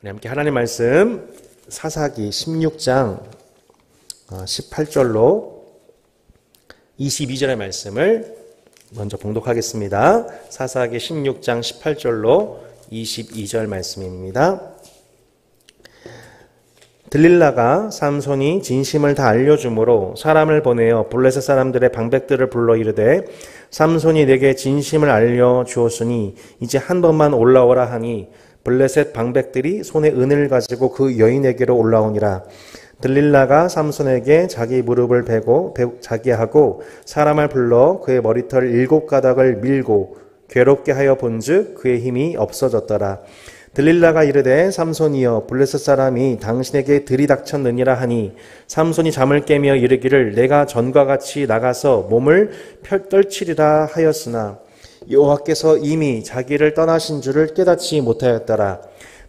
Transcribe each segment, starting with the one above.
우리 함께 하나님 말씀 사사기 16장 18절로 22절의 말씀을 먼저 봉독하겠습니다. 사사기 16장 18절로 22절 말씀입니다. 들릴라가 삼손이 진심을 다 알려주므로 사람을 보내어 블레셋 사람들의 방백들을 불러 이르되 삼손이 내게 진심을 알려주었으니 이제 한 번만 올라오라 하니 블레셋 방백들이 손에 은을 가지고 그 여인에게로 올라오니라. 들릴라가 삼손에게 자기 무릎을 베고 자게 하고 사람을 불러 그의 머리털 7가닥을 밀고 괴롭게 하여 본즉 그의 힘이 없어졌더라. 들릴라가 이르되 삼손이여 블레셋 사람이 당신에게 들이닥쳤느니라 하니 삼손이 잠을 깨며 이르기를 내가 전과 같이 나가서 몸을 떨치리라 하였으나 여호와께서 이미 자기를 떠나신 줄을 깨닫지 못하였더라.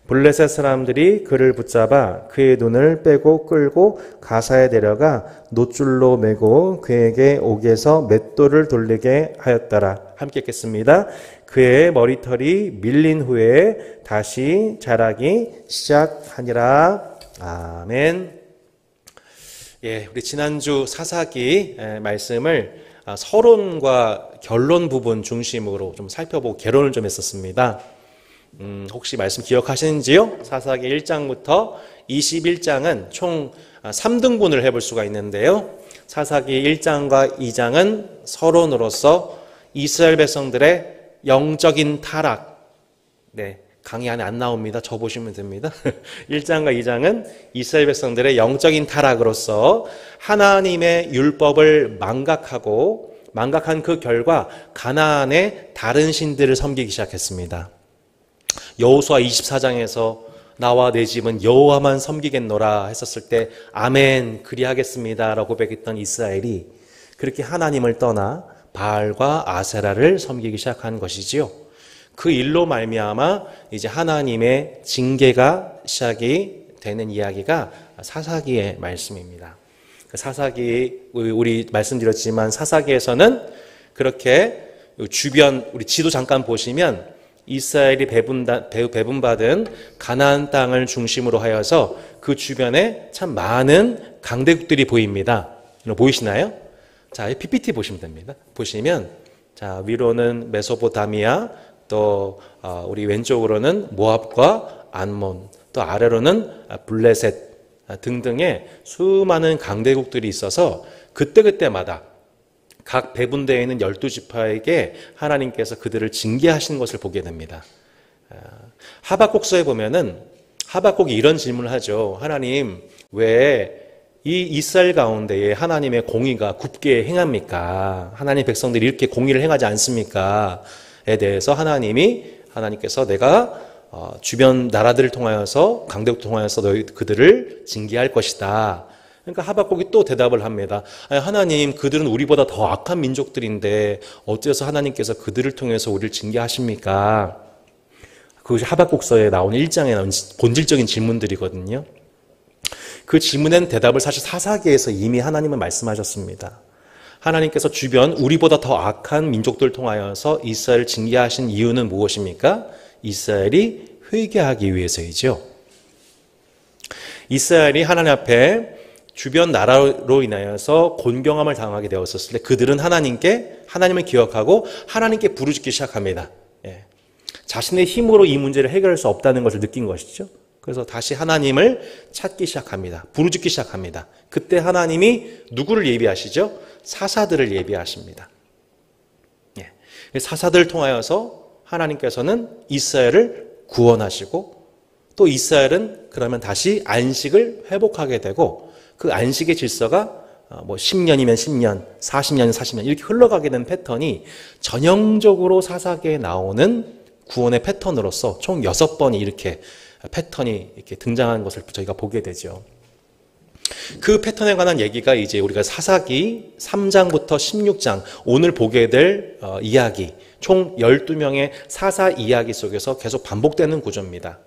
블레셋 사람들이 그를 붙잡아 그의 눈을 빼고 끌고 가사에 데려가 놋줄로 매고 그에게 옥에서 맷돌을 돌리게 하였더라. 함께 읽겠습니다. 그의 머리털이 밀린 후에 다시 자라기 시작하니라. 아멘. 예, 우리 지난주 사사기 말씀을 서론과 결론 부분 중심으로 좀 살펴보고 개론을 좀 했었습니다. 혹시 말씀 기억하시는지요? 사사기 1장부터 21장은 총 3등분을 해볼 수가 있는데요. 사사기 1장과 2장은 서론으로서 이스라엘 백성들의 영적인 타락, 강의 안에 안 나옵니다. 저 보시면 됩니다. 1장과 2장은 이스라엘 백성들의 영적인 타락으로서 하나님의 율법을 망각한 그 결과 가나안의 다른 신들을 섬기기 시작했습니다. 여호수아 24장에서 나와 내 집은 여호와만 섬기겠노라 했었을 때 아멘 그리하겠습니다 라고 고백했던 이스라엘이 그렇게 하나님을 떠나 바알과 아세라를 섬기기 시작한 것이지요. 그 일로 말미암아 이제 하나님의 징계가 시작이 되는 이야기가 사사기의 말씀입니다. 사사기 우리 말씀드렸지만 사사기에서는 그렇게 주변 우리 지도 잠깐 보시면 이스라엘이 배분받은 가나안 땅을 중심으로 하여서 그 주변에 참 많은 강대국들이 보입니다. 보이시나요? 자, PPT 보시면 됩니다. 보시면 자 위로는 메소포타미아, 또 우리 왼쪽으로는 모압과 안몬, 또 아래로는 블레셋 등등의 수많은 강대국들이 있어서 그때그때마다 각 배분되어 있는 12지파에게 하나님께서 그들을 징계하시는 것을 보게 됩니다. 하박국서에 보면은 하박국이 이런 질문을 하죠. 하나님, 왜 이 이스라엘 가운데에 하나님의 공의가 굽게 행합니까? 하나님 백성들이 이렇게 공의를 행하지 않습니까? 에 대해서 하나님께서 내가 주변 나라들을 통하여서 강대국 통하여서 그들을 징계할 것이다. 그러니까 하박국이 또 대답을 합니다. 하나님, 그들은 우리보다 더 악한 민족들인데 어째서 하나님께서 그들을 통해서 우리를 징계하십니까? 그것이 하박국서에 나온 1장에 나온 본질적인 질문들이거든요. 그 질문엔 대답을 사실 사사기에서 이미 하나님은 말씀하셨습니다. 하나님께서 주변 우리보다 더 악한 민족들을 통하여서 이스라엘을 징계하신 이유는 무엇입니까? 이스라엘이 회개하기 위해서이죠. 이스라엘이 하나님 앞에 주변 나라로 인하여서 곤경함을 당하게 되었을 때 그들은 하나님을 기억하고 하나님께 부르짖기 시작합니다. 자신의 힘으로 이 문제를 해결할 수 없다는 것을 느낀 것이죠. 그래서 다시 하나님을 찾기 시작합니다. 부르짖기 시작합니다. 그때 하나님이 누구를 예비하시죠? 사사들을 예비하십니다. 사사들을 통하여서 하나님께서는 이스라엘을 구원하시고 또 이스라엘은 그러면 다시 안식을 회복하게 되고 그 안식의 질서가 10년이면 10년, 40년이면 40년 이렇게 흘러가게 된 패턴이 전형적으로 사사기에 나오는 구원의 패턴으로서 총 6번이 이렇게 패턴이 이렇게 등장하는 것을 저희가 보게 되죠. 그 패턴에 관한 얘기가 이제 우리가 사사기 3장부터 16장 오늘 보게 될 이야기 총 12명의 사사 이야기 속에서 계속 반복되는 구조입니다.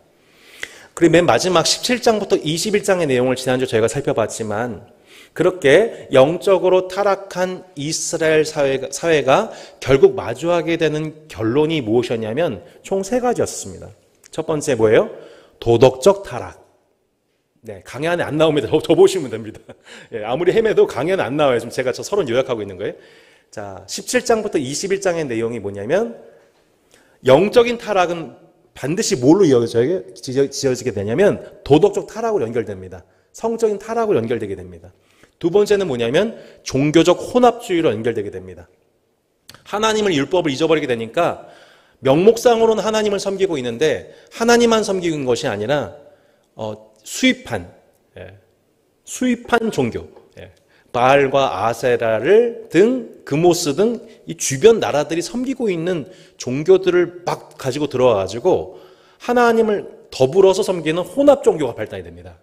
그리고 맨 마지막 17장부터 21장의 내용을 지난주 저희가 살펴봤지만 그렇게 영적으로 타락한 이스라엘 사회가 결국 마주하게 되는 결론이 무엇이었냐면 총 3가지였습니다. 첫 번째 뭐예요? 도덕적 타락. 네, 강의 안에 안 나옵니다. 저 보시면 됩니다. 예, 아무리 헤매도 강의 안에 안 나와요. 지금 제가 저 서론 요약하고 있는 거예요. 자, 17장부터 21장의 내용이 뭐냐면, 영적인 타락은 반드시 뭘로 지어지게 되냐면, 도덕적 타락으로 연결됩니다. 성적인 타락으로 연결되게 됩니다. 두 번째는 뭐냐면, 종교적 혼합주의로 연결되게 됩니다. 하나님을 율법을 잊어버리게 되니까, 명목상으로는 하나님을 섬기고 있는데, 하나님만 섬기는 것이 아니라, 수입한 종교, 바알과 아세라를 등 그모스 등 이 주변 나라들이 섬기고 있는 종교들을 막 가지고 들어와가지고 하나님을 더불어서 섬기는 혼합 종교가 발달이 됩니다.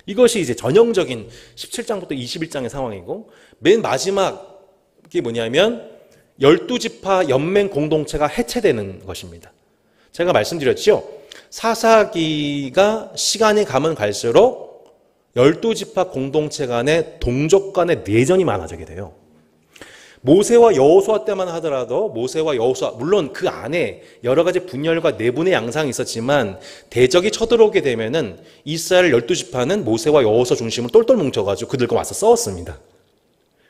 이것이 이제 전형적인 17장부터 21장의 상황이고, 맨 마지막이 뭐냐면 12지파 연맹 공동체가 해체되는 것입니다. 제가 말씀드렸죠. 사사기가 시간이 가면 갈수록 12지파 공동체 간의 동족 간의 내전이 많아지게 돼요. 모세와 여호수아 때만 하더라도 모세와 여호수아, 물론 그 안에 여러 가지 분열과 내분의 양상이 있었지만 대적이 쳐들어오게 되면은 이스라엘 12지파는 모세와 여호수아 중심으로 똘똘 뭉쳐가지고 그들과 맞서 싸웠습니다.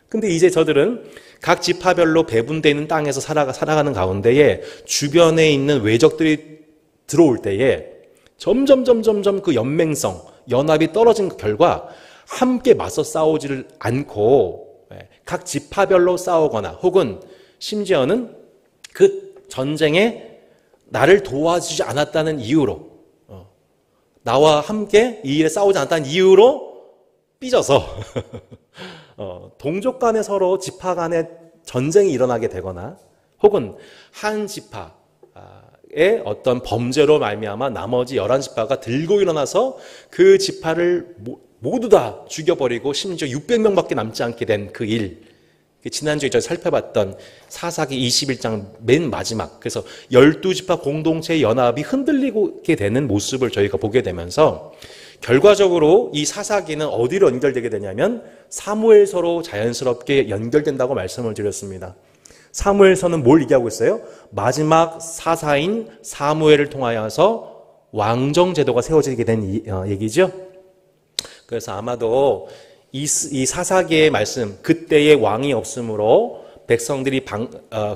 근데 이제 저들은 각 지파별로 배분되어 있는 땅에서 살아가는 가운데에 주변에 있는 외적들이 들어올 때에 점점 그 연맹성, 연합이 떨어진 결과 함께 맞서 싸우지를 않고 각 지파별로 싸우거나 혹은 심지어는 그 전쟁에 나를 도와주지 않았다는 이유로, 나와 함께 이 일에 싸우지 않았다는 이유로 삐져서 동족 간에 서로 지파 간에 전쟁이 일어나게 되거나 혹은 한 지파의 어떤 범죄로 말미암아 나머지 11지파가 들고 일어나서 그 지파를 모두 다 죽여버리고 심지어 600명밖에 남지 않게 된 그 일, 지난주에 저희 살펴봤던 사사기 21장 맨 마지막, 그래서 12지파 공동체의 연합이 흔들리게 되는 모습을 저희가 보게 되면서 결과적으로 이 사사기는 어디로 연결되게 되냐면 사무엘서로 자연스럽게 연결된다고 말씀을 드렸습니다. 사무엘서는 뭘 얘기하고 있어요? 마지막 사사인 사무엘을 통하여서 왕정제도가 세워지게 된 얘기죠. 그래서 아마도 이 사사기의 말씀, 그때의 왕이 없으므로 백성들이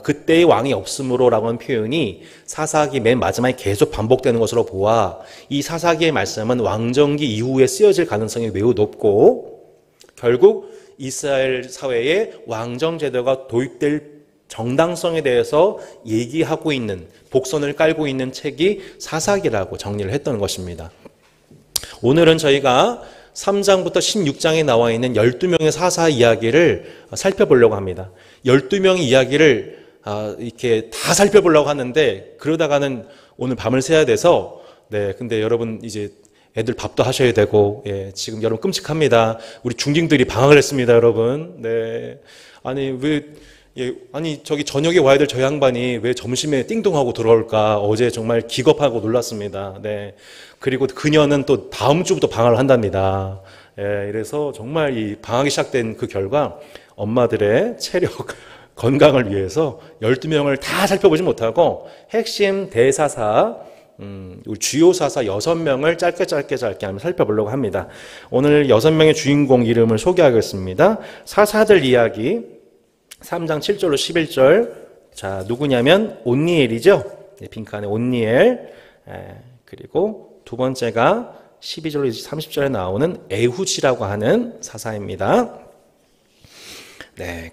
그때의 왕이 없으므로라고 하는 표현이 사사기 맨 마지막에 계속 반복되는 것으로 보아 이 사사기의 말씀은 왕정기 이후에 쓰여질 가능성이 매우 높고, 결국 이스라엘 사회에 왕정제도가 도입될 정당성에 대해서 얘기하고 있는, 복선을 깔고 있는 책이 사사기라고 정리를 했던 것입니다. 오늘은 저희가 3장부터 16장에 나와 있는 12명의 사사 이야기를 살펴보려고 합니다. 12명의 이야기를 이렇게 다 살펴보려고 하는데 그러다가는 오늘 밤을 새야 돼서, 근데 여러분 이제 애들 밥도 하셔야 되고, 지금 여러분 끔찍합니다. 우리 중딩들이 방학을 했습니다, 여러분. 아니 저기 저녁에 와야 될 저 양반이 왜 점심에 띵동하고 들어올까? 어제 정말 기겁하고 놀랐습니다. 그리고 그녀는 또 다음 주부터 방학을 한답니다. 이래서 정말 이 방학이 시작된 그 결과 엄마들의 체력, 건강을 위해서 12명을 다 살펴보지 못하고 핵심 대사사, 우리 주요 사사 6명을 짧게 한번 살펴보려고 합니다. 오늘 6명의 주인공 이름을 소개하겠습니다. 사사들 이야기 3장 7절로 11절. 자, 누구냐면 온니엘이죠. 빈칸에 온니엘. 그리고 두 번째가 12절로 30절에 나오는 에훗이라고 하는 사사입니다.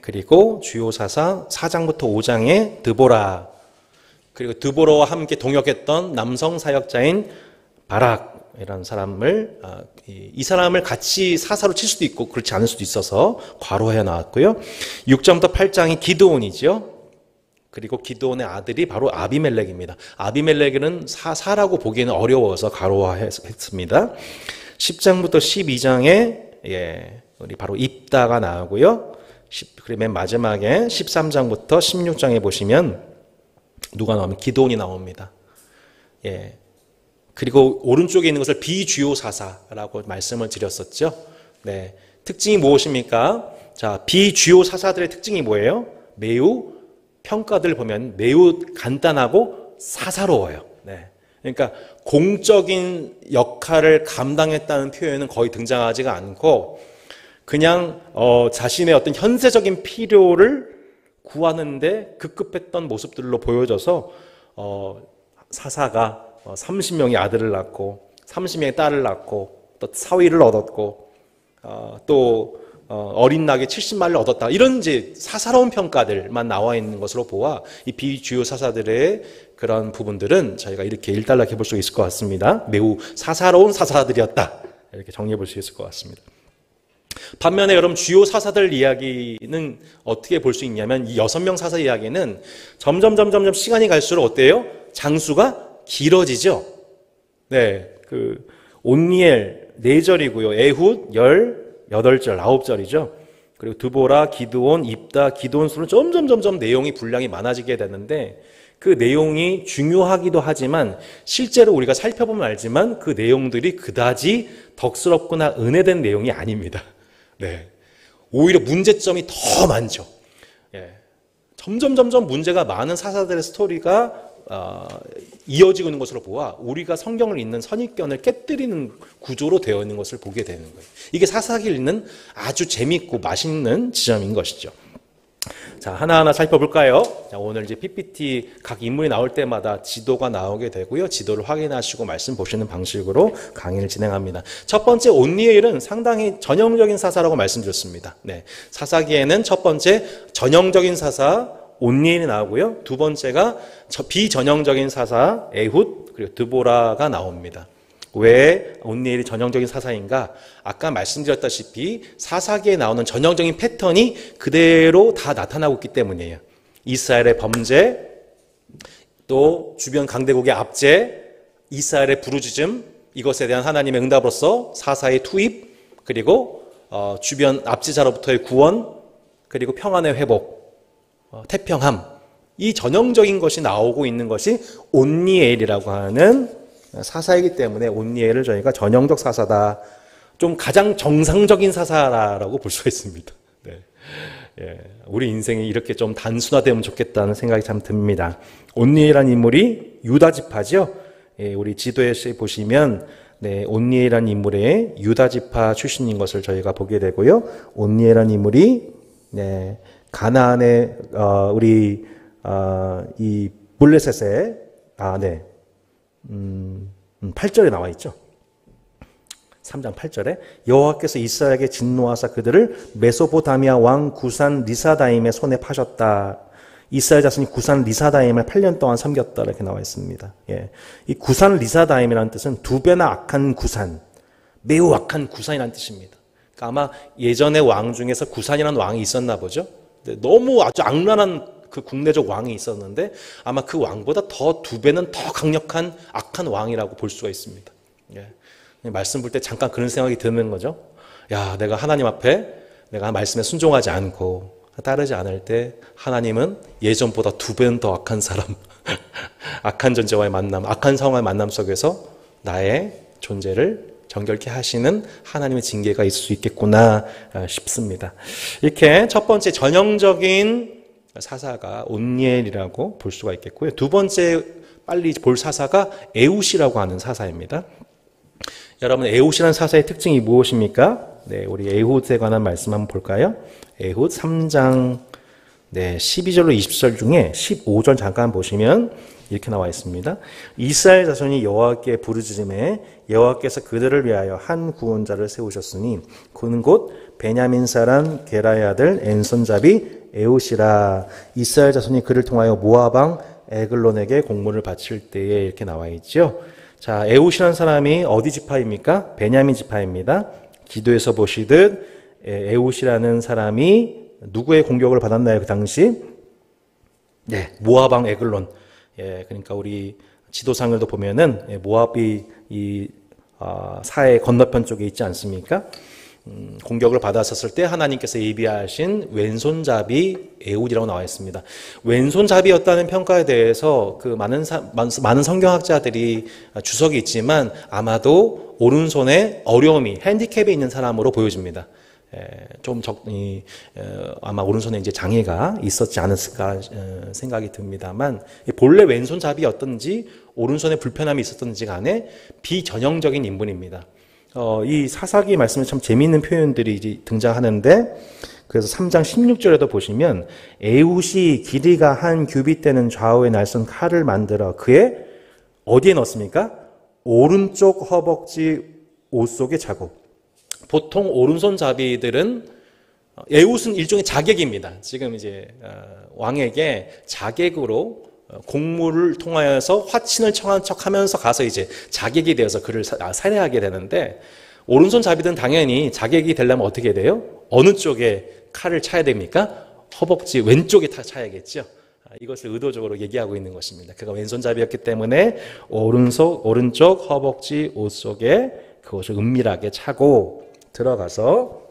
그리고 주요 사사 4장부터 5장의 드보라, 그리고 드보라와 함께 동역했던 남성 사역자인 바락이라는 사람을, 이 사람을 같이 사사로 칠 수도 있고 그렇지 않을 수도 있어서 괄호해 나왔고요. 6장부터 8장이 기드온이죠. 그리고 기드온의 아들이 바로 아비멜렉입니다. 아비멜렉은 사라고 보기에는 어려워서 괄호화했습니다. 10장부터 12장에 우리 바로 입다가 나오고요. 그리고 맨 마지막에 13장부터 16장에 보시면 누가 나오면 기드온이 나옵니다. 그리고 오른쪽에 있는 것을 비주요 사사라고 말씀을 드렸었죠. 특징이 무엇입니까? 자, 비주요 사사들의 특징이 뭐예요? 매우 평가들 보면 매우 간단하고 사사로워요. 그러니까 공적인 역할을 감당했다는 표현은 거의 등장하지가 않고 그냥 자신의 어떤 현세적인 필요를 구하는데 급급했던 모습들로 보여져서 사사가 30명의 아들을 낳고 30명의 딸을 낳고 또 사위를 얻었고 또 어린 낙에 70마리를 얻었다. 이런 이제 사사로운 평가들만 나와 있는 것으로 보아 이 비주요 사사들의 그런 부분들은 저희가 이렇게 일단락해 볼 수 있을 것 같습니다. 매우 사사로운 사사들이었다. 이렇게 정리해 볼 수 있을 것 같습니다. 반면에 여러분 주요 사사들 이야기는 어떻게 볼 수 있냐면 이 6명 사사 이야기는 점점 시간이 갈수록 어때요? 장수가 길어지죠. 네, 그 온니엘 4절이고요. 에훗 18절, 9절이죠. 그리고 드보라, 기드온, 입다, 기드온 수는 점점 내용이 분량이 많아지게 되는데 그 내용이 중요하기도 하지만 실제로 우리가 살펴보면 알지만 그 내용들이 그다지 덕스럽거나 은혜된 내용이 아닙니다. 네, 오히려 문제점이 더 많죠. 예. 점점 문제가 많은 사사들의 스토리가 이어지고 있는 것으로 보아 우리가 성경을 읽는 선입견을 깨뜨리는 구조로 되어 있는 것을 보게 되는 거예요. 이게 사사기를 읽는 아주 재밌고 맛있는 지점인 것이죠. 자, 하나하나 살펴볼까요? 자, 오늘 이제 PPT 각 인물이 나올 때마다 지도가 나오게 되고요. 지도를 확인하시고 말씀 보시는 방식으로 강의를 진행합니다. 첫 번째 온니엘은 상당히 전형적인 사사라고 말씀드렸습니다. 네, 사사기에는 첫 번째 전형적인 사사 온니엘이 나오고요. 두 번째가 비전형적인 사사 에훗 그리고 드보라가 나옵니다. 왜 온니엘이 전형적인 사사인가? 아까 말씀드렸다시피 사사기에 나오는 전형적인 패턴이 그대로 다 나타나고 있기 때문이에요. 이스라엘의 범죄, 또 주변 강대국의 압제, 이스라엘의 부르짖음, 이것에 대한 하나님의 응답으로서 사사의 투입, 그리고 주변 압제자로부터의 구원, 그리고 평안의 회복, 태평함, 이 전형적인 것이 나오고 있는 것이 온니엘이라고 하는 사사이기 때문에 온니엘을 저희가 전형적 사사다, 좀 가장 정상적인 사사라고 볼 수가 있습니다. 네. 예, 우리 인생이 이렇게 좀 단순화되면 좋겠다는 생각이 참 듭니다. 온니엘이라는 인물이 유다 지파죠. 예, 우리 지도에 보시면 네, 온니엘이라는 인물의 유다 지파 출신인 것을 저희가 보게 되고요. 온니엘이라는 인물이 네, 가나안의 이 블레셋의 8절에 나와 있죠. 3장 8절에 여호와께서 이스라엘에게 진노하사 그들을 메소포타미아 왕 구산 리사다임의 손에 파셨다. 이스라엘 자손이 구산 리사다임을 8년 동안 섬겼다. 이렇게 나와 있습니다. 예. 이 구산 리사다임이라는 뜻은 두 배나 악한 구산, 매우 악한 구산이라는 뜻입니다. 그러니까 아마 예전의 왕 중에서 구산이라는 왕이 있었나 보죠. 너무 아주 악랄한 그 국내적 왕이 있었는데 아마 그 왕보다 더 2배는 더 강력한 악한 왕이라고 볼 수가 있습니다. 예. 말씀 볼 때 잠깐 그런 생각이 드는 거죠. 야, 내가 하나님 앞에 내가 말씀에 순종하지 않고 따르지 않을 때 하나님은 예전보다 2배는 더 악한 사람, 악한 존재와의 만남, 악한 상황의 만남 속에서 나의 존재를 정결케 하시는 하나님의 징계가 있을 수 있겠구나 싶습니다. 이렇게 첫 번째 전형적인 사사가 온니엘이라고 볼 수가 있겠고요. 두 번째 빨리 볼 사사가 에훗이라고 하는 사사입니다. 여러분, 에훗이라는 사사의 특징이 무엇입니까? 네, 우리 에훗에 관한 말씀 한번 볼까요? 에훗 3장 12절로 20절 중에 15절 잠깐 보시면 이렇게 나와 있습니다. 이스라엘 자손이 여호와께 부르짖음에 여호와께서 그들을 위하여 한 구원자를 세우셨으니 그는 곧 베냐민 사람 게라의 아들 엔손잡이 에훗이라. 이스라엘 자손이 그를 통하여 모압 왕 에글론에게 공물을 바칠 때에 이렇게 나와 있죠. 자, 에훗이라는 사람이 어디 지파입니까? 베냐민 지파입니다. 기도에서 보시듯 에훗이라는 사람이 누구의 공격을 받았나요? 그 당시? 네, 모압 왕 에글론. 예, 그러니까 우리 지도상을도 보면은 모압이 이 사해 건너편 쪽에 있지 않습니까? 공격을 받았었을 때 하나님께서 예비하신 왼손잡이 에훗이라고 나와 있습니다. 왼손잡이였다는 평가에 대해서 그 많은 성경학자들이 주석이 있지만 아마도 오른손에 어려움이 핸디캡이 있는 사람으로 보여집니다. 아마 오른손에 이제 장애가 있었지 않았을까 생각이 듭니다만, 본래 왼손잡이 어떤지 오른손에 불편함이 있었던지 간에 비전형적인 인물입니다. 이 사사기 말씀에 참 재미있는 표현들이 등장하는데, 그래서 3장 16절에도 보시면 에훗이 길이가 한 규빗 되는 좌우에 날선 칼을 만들어 그의 어디에 넣었습니까? 오른쪽 허벅지 옷 속에 차고. 보통 오른손잡이들은 에훗은 일종의 자객입니다. 지금 이제 왕에게 자객으로 공무를 통하여서 화친을 청한 척하면서 가서 이제 자객이 되어서 그를 살해하게 되는데, 오른손잡이들은 당연히 자객이 되려면 어떻게 돼요? 어느 쪽에 칼을 차야 됩니까? 허벅지 왼쪽에 차야겠죠. 이것을 의도적으로 얘기하고 있는 것입니다. 그가 왼손잡이였기 때문에 오른쪽 허벅지 옷 속에 그것을 은밀하게 차고 들어가서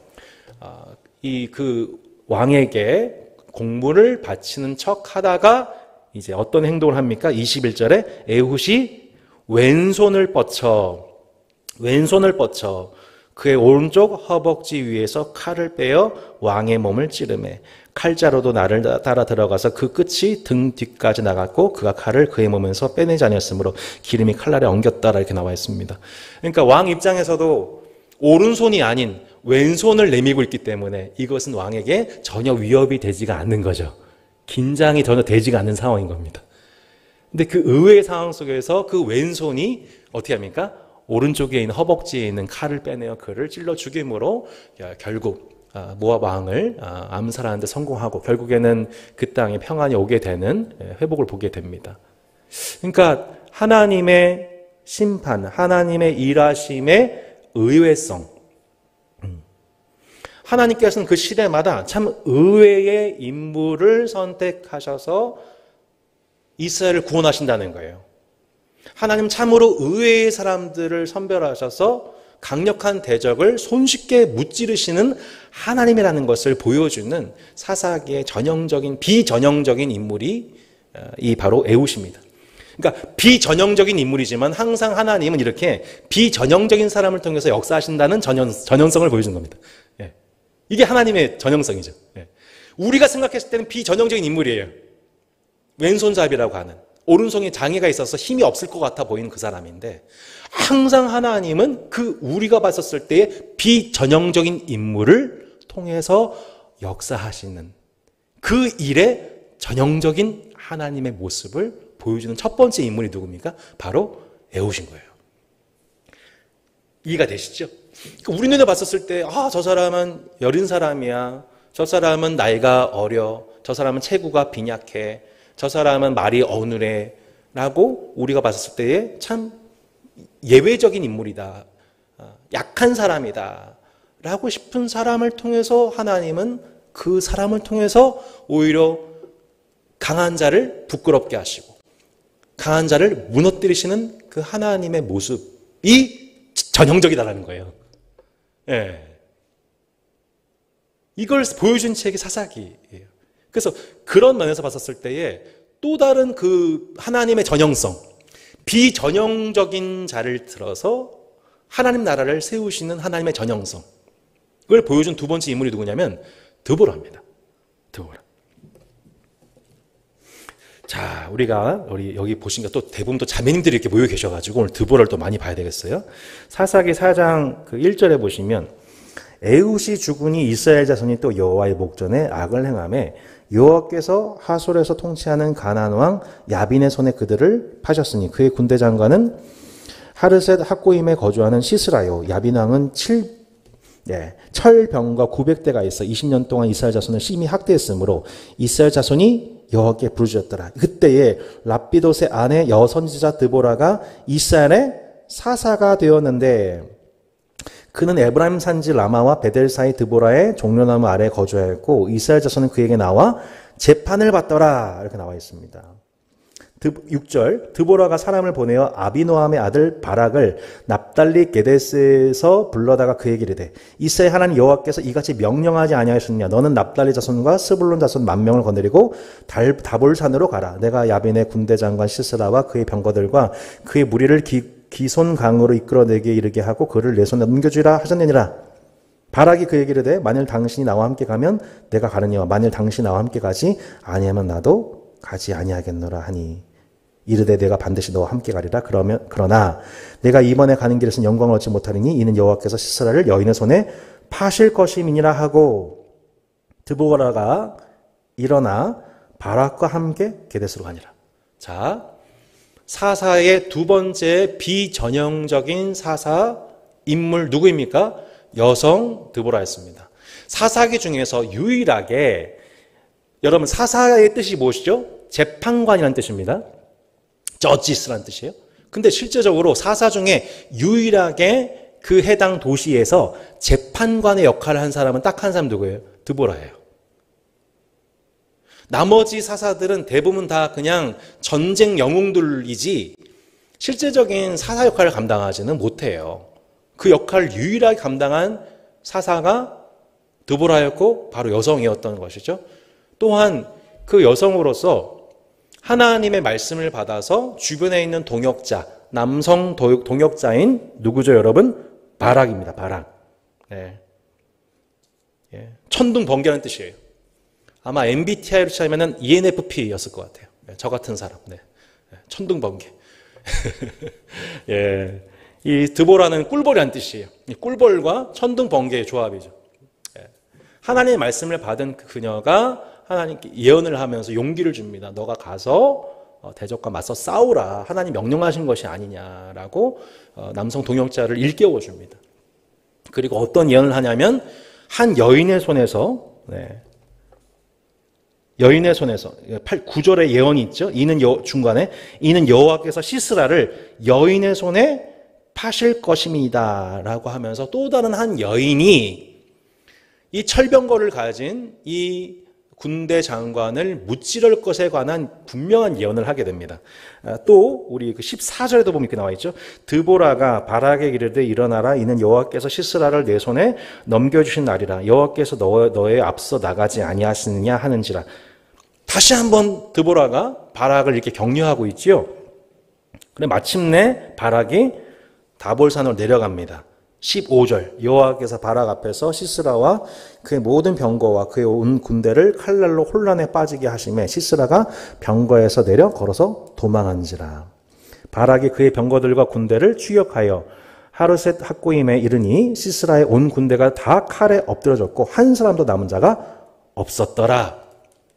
그 왕에게 공물을 바치는 척 하다가 이제 어떤 행동을 합니까? 21절에 에훗이 왼손을 뻗쳐 그의 오른쪽 허벅지 위에서 칼을 빼어 왕의 몸을 찌르매 칼자루도 나를 따라 들어가서 그 끝이 등 뒤까지 나갔고 그가 칼을 그의 몸에서 빼내지 아니었으므로 기름이 칼날에 엉겼다라 이렇게 나와 있습니다. 그러니까 왕 입장에서도 오른손이 아닌 왼손을 내밀고 있기 때문에 이것은 왕에게 전혀 위협이 되지가 않는 거죠. 긴장이 전혀 되지가 않는 상황인 겁니다. 근데 그 의외의 상황 속에서 그 왼손이 어떻게 합니까? 오른쪽에 있는 허벅지에 있는 칼을 빼내어 그를 찔러 죽임으로 결국 모압 왕을 암살하는 데 성공하고 결국에는 그 땅에 평안이 오게 되는 회복을 보게 됩니다. 그러니까 하나님의 심판, 하나님의 일하심의 의외성, 하나님께서는 그 시대마다 참 의외의 인물을 선택하셔서 이스라엘을 구원하신다는 거예요. 하나님 참으로 의외의 사람들을 선별하셔서 강력한 대적을 손쉽게 무찌르시는 하나님이라는 것을 보여주는 사사기의 비전형적인 인물이 바로 에훗입니다. 그러니까 비전형적인 인물이지만 항상 하나님은 이렇게 비전형적인 사람을 통해서 역사하신다는 전형성을 보여주는 겁니다. 이게 하나님의 전형성이죠. 우리가 생각했을 때는 비전형적인 인물이에요. 왼손잡이라고 하는, 오른손에 장애가 있어서 힘이 없을 것 같아 보이는 그 사람인데, 항상 하나님은 우리가 봤었을 때의 비전형적인 인물을 통해서 역사하시는 그 일의 전형적인 하나님의 모습을 보여주는 첫 번째 인물이 누굽니까? 바로 에훗인 거예요. 이해가 되시죠? 우리 눈에 봤었을 때, 저 사람은 여린 사람이야. 저 사람은 나이가 어려. 저 사람은 체구가 빈약해. 저 사람은 말이 어눌해. 라고 우리가 봤었을 때에 참 예외적인 인물이다. 약한 사람이다. 라고 싶은 사람을 통해서 하나님은 그 사람을 통해서 오히려 강한 자를 부끄럽게 하시고 강한 자를 무너뜨리시는 그 하나님의 모습이 전형적이다라는 거예요. 이걸 보여준 책이 사사기예요. 그래서 그런 면에서 봤었을 때에 또 다른 그 하나님의 전형성, 비전형적인 자를 들어서 하나님 나라를 세우시는 하나님의 전형성, 그걸 보여준 두 번째 인물이 누구냐면 드보라입니다. 드보라. 자, 우리가 여기 보시니까 또 대부분 또 자매님들이 이렇게 모여 계셔가지고 오늘 드보라를 또 많이 봐야 되겠어요. 사사기 4장 1절에 보시면 에훗이 죽으니 이스라엘 자손이 또 여호와의 목전에 악을 행하매 여호와께서 하솔에서 통치하는 가나안 왕 야빈의 손에 그들을 파셨으니 그의 군대 장관은 하르셋 학고임에 거주하는 시스라요. 야빈 왕은 철병과 900대가 있어 20년 동안 이스라엘 자손을 심히 학대했으므로 이스라엘 자손이 여호와께 부르짖었더라. 그때에 랍비돗의 아내 여선지자 드보라가 이스라엘의 사사가 되었는데 그는 에브라임 산지 라마와 베델 사이 드보라의 종려나무 아래에 거주하였고 이스라엘 자손은 그에게 나와 재판을 받더라. 이렇게 나와 있습니다. 6절 드보라가 사람을 보내어 아비노함의 아들 바락을 납달리 게데스에서 불러다가 그에게 이르되 이스라엘 하나님 여호와께서 이같이 명령하지 아니하셨느냐 너는 납달리 자손과 스불론 자손 10,000명을 거느리고 다볼산으로 가라. 내가 야빈의 군대 장관 시스라와 그의 병거들과 그의 무리를 기손 강으로 이끌어내게 이르게 하고 그를 내 손에 넘겨주라 하셨느니라. 바락이 그에게 이르되 만일 당신이 나와 함께 가면 내가 가느니와 만일 당신이 나와 함께 가지 아니하면 나도 가지 아니하겠노라 하니 이르되 내가 반드시 너와 함께 가리라. 그러나 내가 이번에 가는 길에서는 영광을 얻지 못하리니 이는 여호와께서 시스라를 여인의 손에 파실 것임이니라 하고 드보라가 일어나 바락과 함께 게데스로 가니라. 자, 사사의 두 번째 비전형적인 사사 인물 누구입니까? 여성 드보라였습니다. 사사기 중에서 유일하게 여러분 사사의 뜻이 무엇이죠? 재판관이라는 뜻입니다. 저지스라는 뜻이에요. 근데 실제적으로 사사 중에 유일하게 그 해당 도시에서 재판관의 역할을 한 사람은 딱 한 사람 누구예요? 드보라예요. 나머지 사사들은 대부분 다 그냥 전쟁 영웅들이지 실제적인 사사 역할을 감당하지는 못해요. 그 역할을 유일하게 감당한 사사가 드보라였고 바로 여성이었던 것이죠. 또한 그 여성으로서 하나님의 말씀을 받아서 주변에 있는 동역자, 남성 동역자인 누구죠, 여러분? 바락입니다. 바락. 네. 예. 천둥 번개라는 뜻이에요. 아마 MBTI로 치면은 ENFP였을 것 같아요. 네. 저 같은 사람. 네. 천둥 번개. 예. 이 드보라는 꿀벌이라는 뜻이에요. 이 꿀벌과 천둥 번개의 조합이죠. 예. 하나님의 말씀을 받은 그녀가 하나님께 예언을 하면서 용기를 줍니다. 너가 가서 대적과 맞서 싸우라. 하나님 명령하신 것이 아니냐라고 남성 동역자를 일깨워 줍니다. 그리고 어떤 예언을 하냐면 한 여인의 손에서 여인의 손에서 9절의 예언이 있죠. 이는 중간에 이는 여호와께서 시스라를 여인의 손에 파실 것입니다 라고 하면서 또 다른 한 여인이 이 철병거를 가진 이 군대 장관을 무찌를 것에 관한 분명한 예언을 하게 됩니다. 또 우리 그 14절에도 보면 이렇게 나와 있죠. 드보라가 바락에게 이르되 일어나라. 이는 여호와께서 시스라를 내 손에 넘겨주신 날이라. 여호와께서 너의 앞서 나가지 아니하시느냐 하는지라. 다시 한번 드보라가 바락을 이렇게 격려하고 있지요. 그래 마침내 바락이 다볼산으로 내려갑니다. 15절 여호와께서 바락 앞에서 시스라와 그의 모든 병거와 그의 온 군대를 칼날로 혼란에 빠지게 하심에 시스라가 병거에서 내려 걸어서 도망한지라. 바락이 그의 병거들과 군대를 추격하여 하르셋 학고임에 이르니 시스라의 온 군대가 다 칼에 엎드러졌고 한 사람도 남은 자가 없었더라.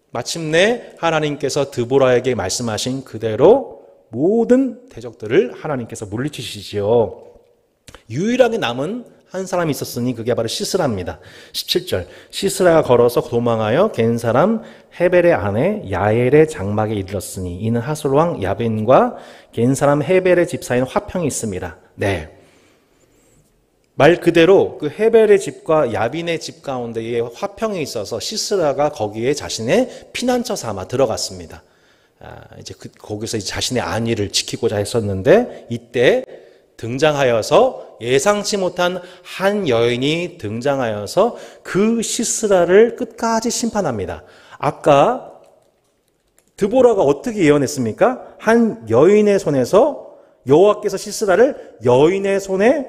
마침내 하나님께서 드보라에게 말씀하신 그대로 모든 대적들을 하나님께서 물리치시지요. 유일하게 남은 한 사람이 있었으니 그게 바로 시스라입니다. 17절 시스라가 걸어서 도망하여 겐 사람 헤벨의 아내 야엘의 장막에 이르렀으니 이는 하솔 왕 야빈과 겐 사람 헤벨의 집사인 화평이 있습니다. 네, 말 그대로 그 헤벨의 집과 야빈의 집 가운데에 화평이 있어서 시스라가 거기에 자신의 피난처 삼아 들어갔습니다. 이제 거기서 자신의 안위를 지키고자 했었는데 이때 등장하여서 예상치 못한 한 여인이 등장하여서 그 시스라를 끝까지 심판합니다. 아까 드보라가 어떻게 예언했습니까? 한 여인의 손에서 여호와께서 시스라를 여인의 손에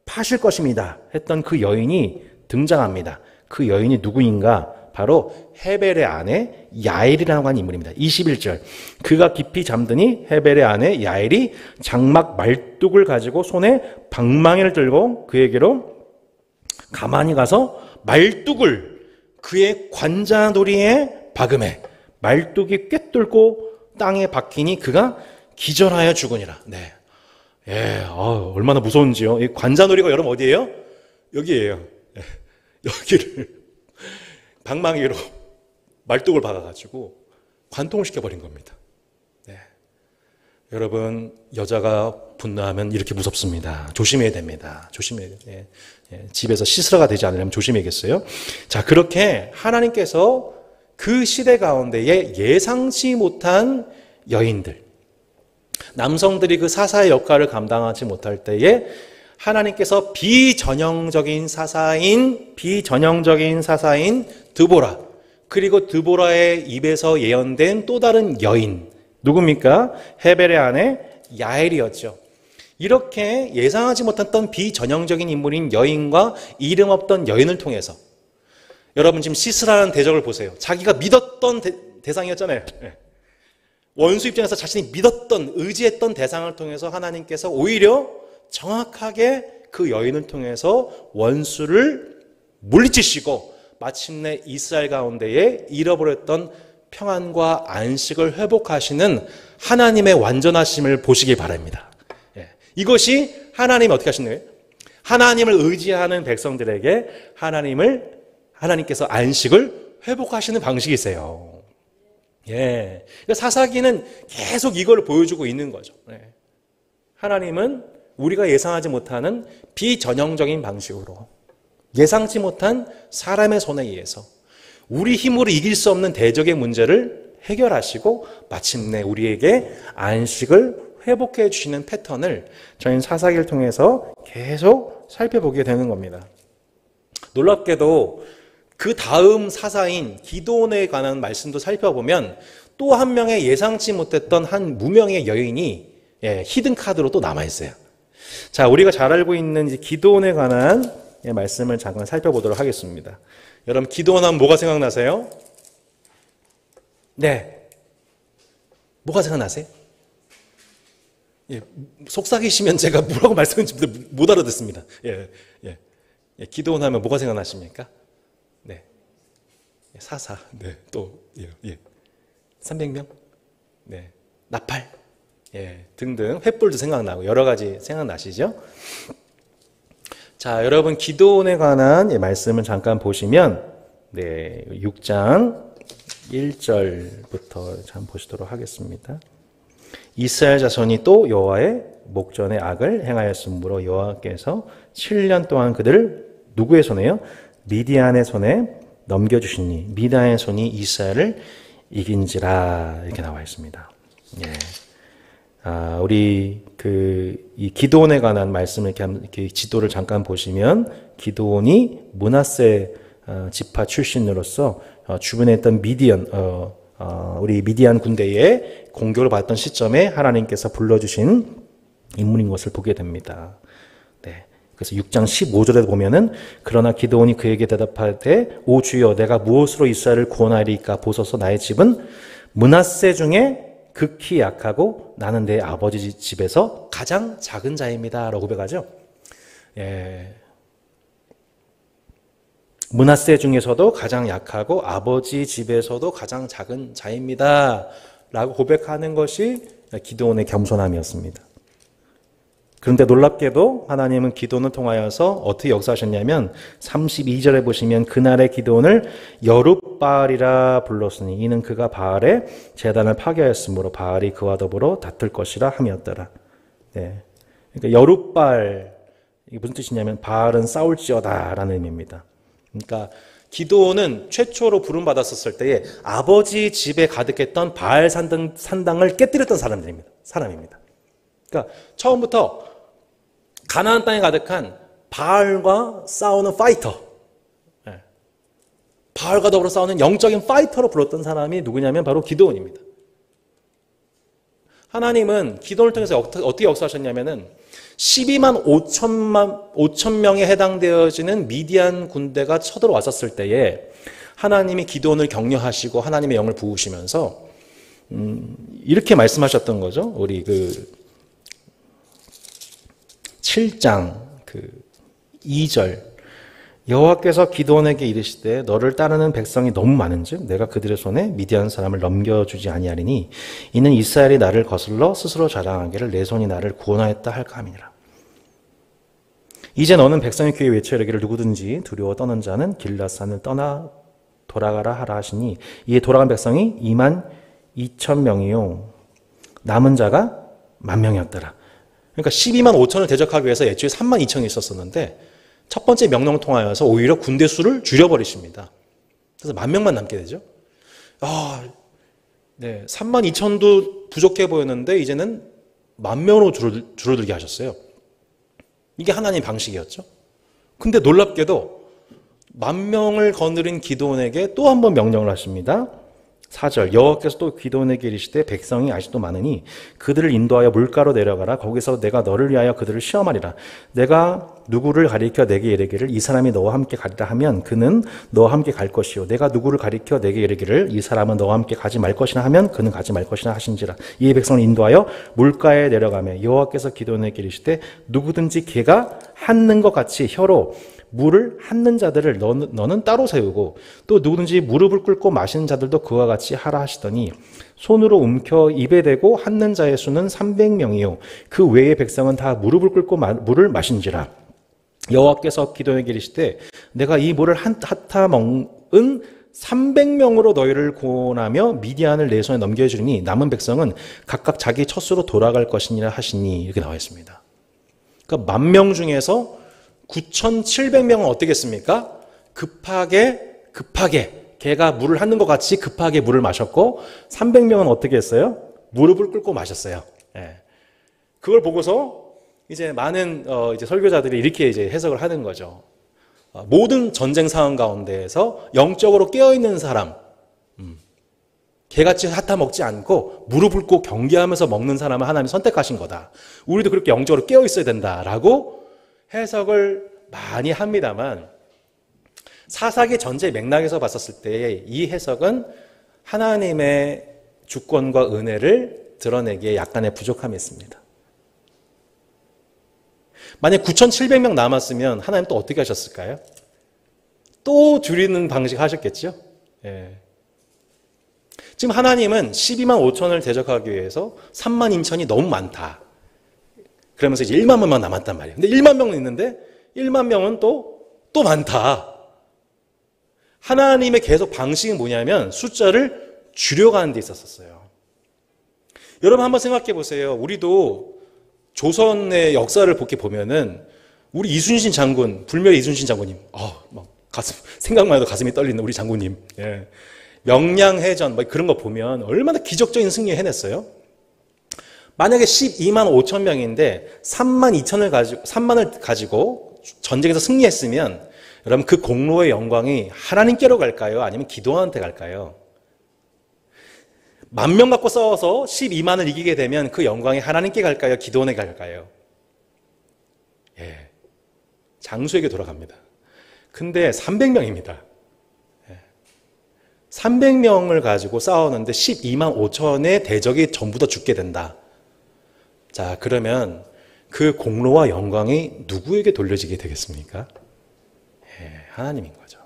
파실 것입니다 했던 그 여인이 등장합니다. 그 여인이 누구인가? 바로 헤벨의 아내 야엘이라고 하는 인물입니다. 21절 그가 깊이 잠드니 헤벨의 아내 야엘이 장막 말뚝을 가지고 손에 방망이를 들고 그에게로 가만히 가서 말뚝을 그의 관자놀이에 박음해 말뚝이 꿰뚫고 땅에 박히니 그가 기절하여 죽으니라. 네, 예, 얼마나 무서운지요. 이 관자놀이가 여러분 어디예요? 여기예요. 여기를 방망이로 말뚝을 박아가지고 관통을 시켜버린 겁니다. 네. 여러분 여자가 분노하면 이렇게 무섭습니다. 조심해야 됩니다. 조심해야 돼요. 예. 예. 집에서 시스라가 되지 않으려면 조심해야겠어요. 자, 그렇게 하나님께서 그 시대 가운데에 예상치 못한 여인들, 남성들이 그 사사의 역할을 감당하지 못할 때에 하나님께서 비전형적인 사사인 드보라, 그리고 드보라의 입에서 예언된 또 다른 여인 누굽니까? 헤벨의 아내 야엘이었죠. 이렇게 예상하지 못했던 비전형적인 인물인 여인과 이름 없던 여인을 통해서 여러분 지금 시스라는 대적을 보세요. 자기가 믿었던 대상이었잖아요. 원수 입장에서 자신이 믿었던, 의지했던 대상을 통해서 하나님께서 오히려 정확하게 그 여인을 통해서 원수를 물리치시고 마침내 이스라엘 가운데에 잃어버렸던 평안과 안식을 회복하시는 하나님의 완전하심을 보시기 바랍니다. 이것이 하나님이 어떻게 하시는 거예요? 하나님을 의지하는 백성들에게 하나님께서 안식을 회복하시는 방식이세요. 예. 그러니까 사사기는 계속 이걸 보여주고 있는 거죠. 하나님은 우리가 예상하지 못하는 비전형적인 방식으로 예상치 못한 사람의 손에 의해서 우리 힘으로 이길 수 없는 대적의 문제를 해결하시고 마침내 우리에게 안식을 회복해 주시는 패턴을 저희는 사사기를 통해서 계속 살펴보게 되는 겁니다. 놀랍게도 그 다음 사사인 기드온에 관한 말씀도 살펴보면 또 한 명의 예상치 못했던 한 무명의 여인이 히든 카드로 또 남아있어요. 자, 우리가 잘 알고 있는 기드온에 관한 말씀을 잠깐 살펴보도록 하겠습니다. 여러분, 기드온 하면 뭐가 생각나세요? 네. 뭐가 생각나세요? 속삭이시면 제가 뭐라고 말씀드렸는지 못 알아듣습니다. 기드온 하면 뭐가 생각나십니까? 네. 사사. 네. 또, 300명? 네. 나팔. 등등. 횃불도 생각나고 여러 가지 생각나시죠? 자, 여러분, 기드온에 관한 말씀을 잠깐 보시면, 6장 1절부터 잠깐 보시도록 하겠습니다. 이스라엘 자손이 또 여호와의 목전에 악을 행하였으므로 여호와께서 7년 동안 그들을 누구의 손에요? 미디안의 손에 넘겨주시니 미디안의 손이 이스라엘을 이긴지라 이렇게 나와 있습니다. 우리 이 기드온에 관한 말씀을 이렇게 지도를 잠깐 보시면 기드온이 므낫세 지파 출신으로서 주변에 있던 우리 미디안 군대에 공격을 받던 시점에 하나님께서 불러주신 인물인 것을 보게 됩니다. 그래서 6장 15절에 보면은 그러나 기드온이 그에게 대답하되 오 주여 내가 무엇으로 이스라엘을 구원하리이까 보소서 나의 집은 므낫세 중에 극히 약하고 나는 내 아버지 집에서 가장 작은 자입니다 라고 고백하죠. 므낫세 중에서도 가장 약하고 아버지 집에서도 가장 작은 자입니다 라고 고백하는 것이 기드온의 겸손함이었습니다. 그런데 놀랍게도 하나님은 기드온을 통하여서 어떻게 역사하셨냐면 32절에 보시면 그날의 기드온을 여룻바알이라 불렀으니 이는 그가 바알의 제단을 파괴하였으므로 바알이 그와 더불어 다툴 것이라 함이었더라. 그러니까 여룻바알 이게 무슨 뜻이냐면 바알은 싸울지어다 라는 의미입니다. 그러니까 기드온은 최초로 부름받았었을 때에 아버지 집에 가득했던 바알 산당을 깨뜨렸던 사람입니다. 그러니까 처음부터 가나안 땅에 가득한 바알과 싸우는 파이터, 바알과 더불어 싸우는 영적인 파이터로 불렀던 사람이 누구냐면 바로 기드온입니다. 하나님은 기드온을 통해서 어떻게 역사하셨냐면은 12만 5천 명에 해당되어지는 미디안 군대가 쳐들어왔었을 때에 하나님이 기드온을 격려하시고 하나님의 영을 부으시면서 이렇게 말씀하셨던 거죠. 우리 7장 2절 여호와께서 기드온에게 이르시되 너를 따르는 백성이 너무 많은즉 내가 그들의 손에 미디안 사람을 넘겨주지 아니하리니 이는 이스라엘이 나를 거슬러 스스로 자랑하기를 내 손이 나를 구원하였다 할까 함이니라. 이제 너는 백성의 귀에 외쳐 이르기를 누구든지 두려워 떠는 자는 길앗산을 떠나 돌아가라 하라 하시니 이에 돌아간 백성이 2만 2천 명이요 남은 자가 10,000명이었더라. 그러니까 12만 5천을 대적하기 위해서 애초에 3만 2천이 있었었는데 첫 번째 명령을 통하여서 오히려 군대 수를 줄여버리십니다. 그래서 10,000명만 남게 되죠. 3만 2천도 부족해 보였는데 이제는 10,000명으로 줄어들게 하셨어요. 이게 하나님의 방식이었죠. 근데 놀랍게도 10,000명을 거느린 기드온에게 또 한 번 명령을 하십니다. 4절 여호와께서 또 기도원에게 이르시되 백성이 아직도 많으니 그들을 인도하여 물가로 내려가라. 거기서 내가 너를 위하여 그들을 시험하리라. 내가 누구를 가리켜 내게 이르기를 이 사람이 너와 함께 가리라 하면 그는 너와 함께 갈 것이요 내가 누구를 가리켜 내게 이르기를 이 사람은 너와 함께 가지 말 것이나 하면 그는 가지 말 것이나 하신지라. 이에 백성을 인도하여 물가에 내려가며 여호와께서 기도원에게 이르시되 누구든지 개가 핥는 것 같이 혀로 물을 핥는 자들을 너는 따로 세우고 또 누구든지 무릎을 꿇고 마시는 자들도 그와 같이 하라 하시더니 손으로 움켜 입에 대고 핥는 자의 수는 300명이요 그 외의 백성은 다 무릎을 꿇고 물을 마신지라. 여호와께서 기도원에게 이르시되 내가 이 물을 핥아 먹은 300명으로 너희를 구원하며 미디안을 내 손에 넘겨주리니 남은 백성은 각각 자기 처소로 돌아갈 것이니라 하시니 이렇게 나와 있습니다. 그러니까 10,000명 중에서 9,700명은 어떻겠습니까? 급하게 개가 물을 핥는 것 같이 급하게 물을 마셨고 300명은 어떻게 했어요? 무릎을 꿇고 마셨어요. 예. 그걸 보고서 이제 많은 이제 설교자들이 이렇게 이제 해석을 하는 거죠. 모든 전쟁 상황 가운데에서 영적으로 깨어 있는 사람, 개같이 핥아 먹지 않고 무릎을 꿇고 경계하면서 먹는 사람을 하나님이 선택하신 거다. 우리도 그렇게 영적으로 깨어 있어야 된다라고 해석을 많이 합니다만 사사기 전제 맥락에서 봤었을 때 이 해석은 하나님의 주권과 은혜를 드러내기에 약간의 부족함이 있습니다. 만약 9,700명 남았으면 하나님 또 어떻게 하셨을까요? 또 줄이는 방식 하셨겠죠? 예. 지금 하나님은 12만 5천을 대적하기 위해서 3만 인천이 너무 많다. 그러면서 이제 1만 명만 남았단 말이에요. 근데 1만 명은 있는데 1만 명은 또 많다. 하나님의 계속 방식이 뭐냐면 숫자를 줄여가는 데 있었어요. 여러분 한번 생각해 보세요. 우리도 조선의 역사를 이렇게 보면은 우리 이순신 장군, 불멸의 이순신 장군님, 생각만 해도 가슴이 떨리는 우리 장군님, 예. 명량해전 그런 거 보면 얼마나 기적적인 승리 해냈어요. 만약에 12만 5천 명인데 3만을 가지고 전쟁에서 승리했으면 여러분 그 공로의 영광이 하나님께로 갈까요? 아니면 기도원한테 갈까요? 10,000명 갖고 싸워서 12만을 이기게 되면 그 영광이 하나님께 갈까요? 기도원에게 갈까요? 예, 장수에게 돌아갑니다. 근데 300명입니다. 300명을 가지고 싸우는데 12만 5천의 대적이 전부 다 죽게 된다. 자, 그러면 그 공로와 영광이 누구에게 돌려지게 되겠습니까? 하나님인 거죠.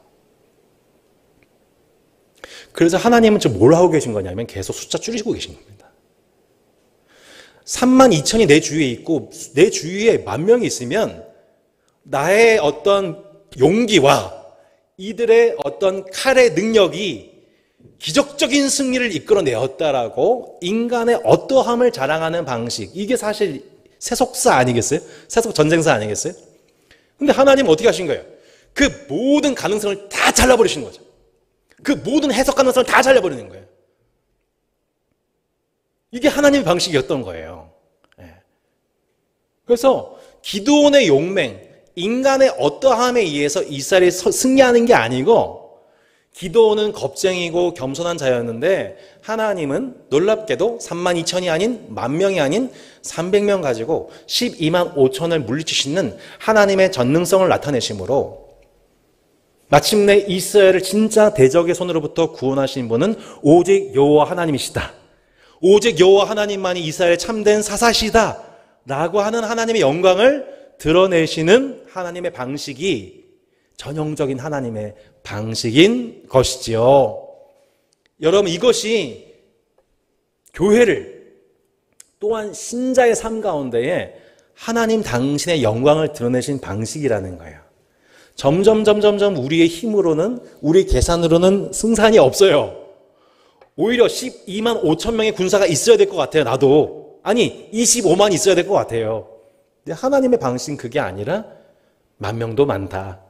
그래서 하나님은 지금 뭘 하고 계신 거냐면 계속 숫자 줄이고 계신 겁니다. 3만 2천이 내 주위에 있고 내 주위에 10,000명이 있으면 나의 어떤 용기와 이들의 어떤 칼의 능력이 기적적인 승리를 이끌어내었다라고 인간의 어떠함을 자랑하는 방식, 이게 사실 세속사 아니겠어요? 세속 전쟁사 아니겠어요? 근데 하나님은 어떻게 하신 거예요? 그 모든 가능성을 다 잘라버리시는 거죠. 그 모든 해석 가능성을 다 잘라버리는 거예요. 이게 하나님의 방식이었던 거예요. 그래서 기드온의 용맹, 인간의 어떠함에 의해서 이스라엘이 승리하는 게 아니고 기드온은 겁쟁이고 겸손한 자였는데 하나님은 놀랍게도 3만 2천이 아닌 10,000명이 아닌 300명 가지고 12만 5천을 물리치시는 하나님의 전능성을 나타내심으로 마침내 이스라엘을 진짜 대적의 손으로부터 구원하신 분은 오직 여호와 하나님이시다. 오직 여호와 하나님만이 이스라엘의 참된 사사시다 라고 하는 하나님의 영광을 드러내시는 하나님의 방식이 전형적인 하나님의 방식인 것이지요. 여러분, 이것이 교회를 또한 신자의 삶 가운데에 하나님 당신의 영광을 드러내신 방식이라는 거예요. 점점 우리의 힘으로는, 우리 계산으로는 승산이 없어요. 오히려 12만 5천 명의 군사가 있어야 될 것 같아요. 나도. 아니 25만 있어야 될 것 같아요. 근데 하나님의 방식은 그게 아니라 10,000명도 많다.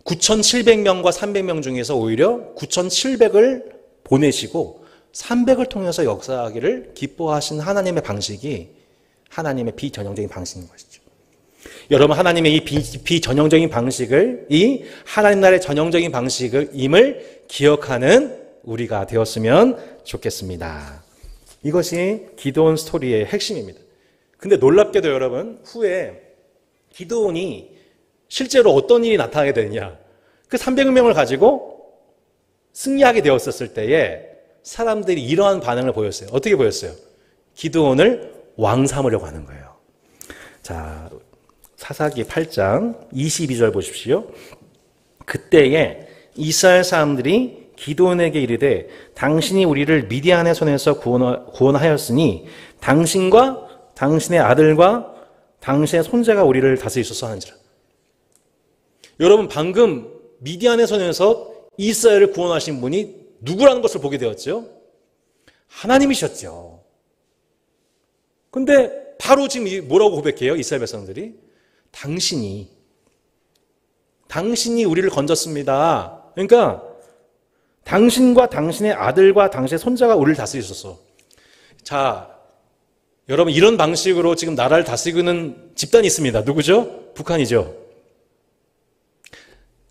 9,700명과 300명 중에서 오히려 9,700을 보내시고 300을 통해서 역사하기를 기뻐하신 하나님의 방식이 하나님의 비전형적인 방식인 것이죠. 여러분, 하나님의 이 비전형적인 방식을, 이 하나님 나라의 전형적인 방식을 임을 기억하는 우리가 되었으면 좋겠습니다. 이것이 기드온 스토리의 핵심입니다. 근데 놀랍게도 여러분, 후에 기드온이 실제로 어떤 일이 나타나게 되느냐. 그 300명을 가지고 승리하게 되었었을 때에 사람들이 이러한 반응을 보였어요. 어떻게 보였어요? 기드온을 왕 삼으려고 하는 거예요. 자, 사사기 8장 22절 보십시오. 그때에 이스라엘 사람들이 기드온에게 이르되 당신이 우리를 미디안의 손에서 구원하였으니 당신과 당신의 아들과 당신의 손자가 우리를 다스리소서 하는지라. 여러분, 방금 미디안의 손에서 이스라엘을 구원하신 분이 누구라는 것을 보게 되었죠? 하나님이셨죠. 근데 바로 지금 뭐라고 고백해요? 이스라엘 백성들이 당신이 우리를 건졌습니다. 그러니까 당신과 당신의 아들과 당신의 손자가 우리를 다스리소서. 자, 여러분, 이런 방식으로 지금 나라를 다스리는 집단이 있습니다. 누구죠? 북한이죠.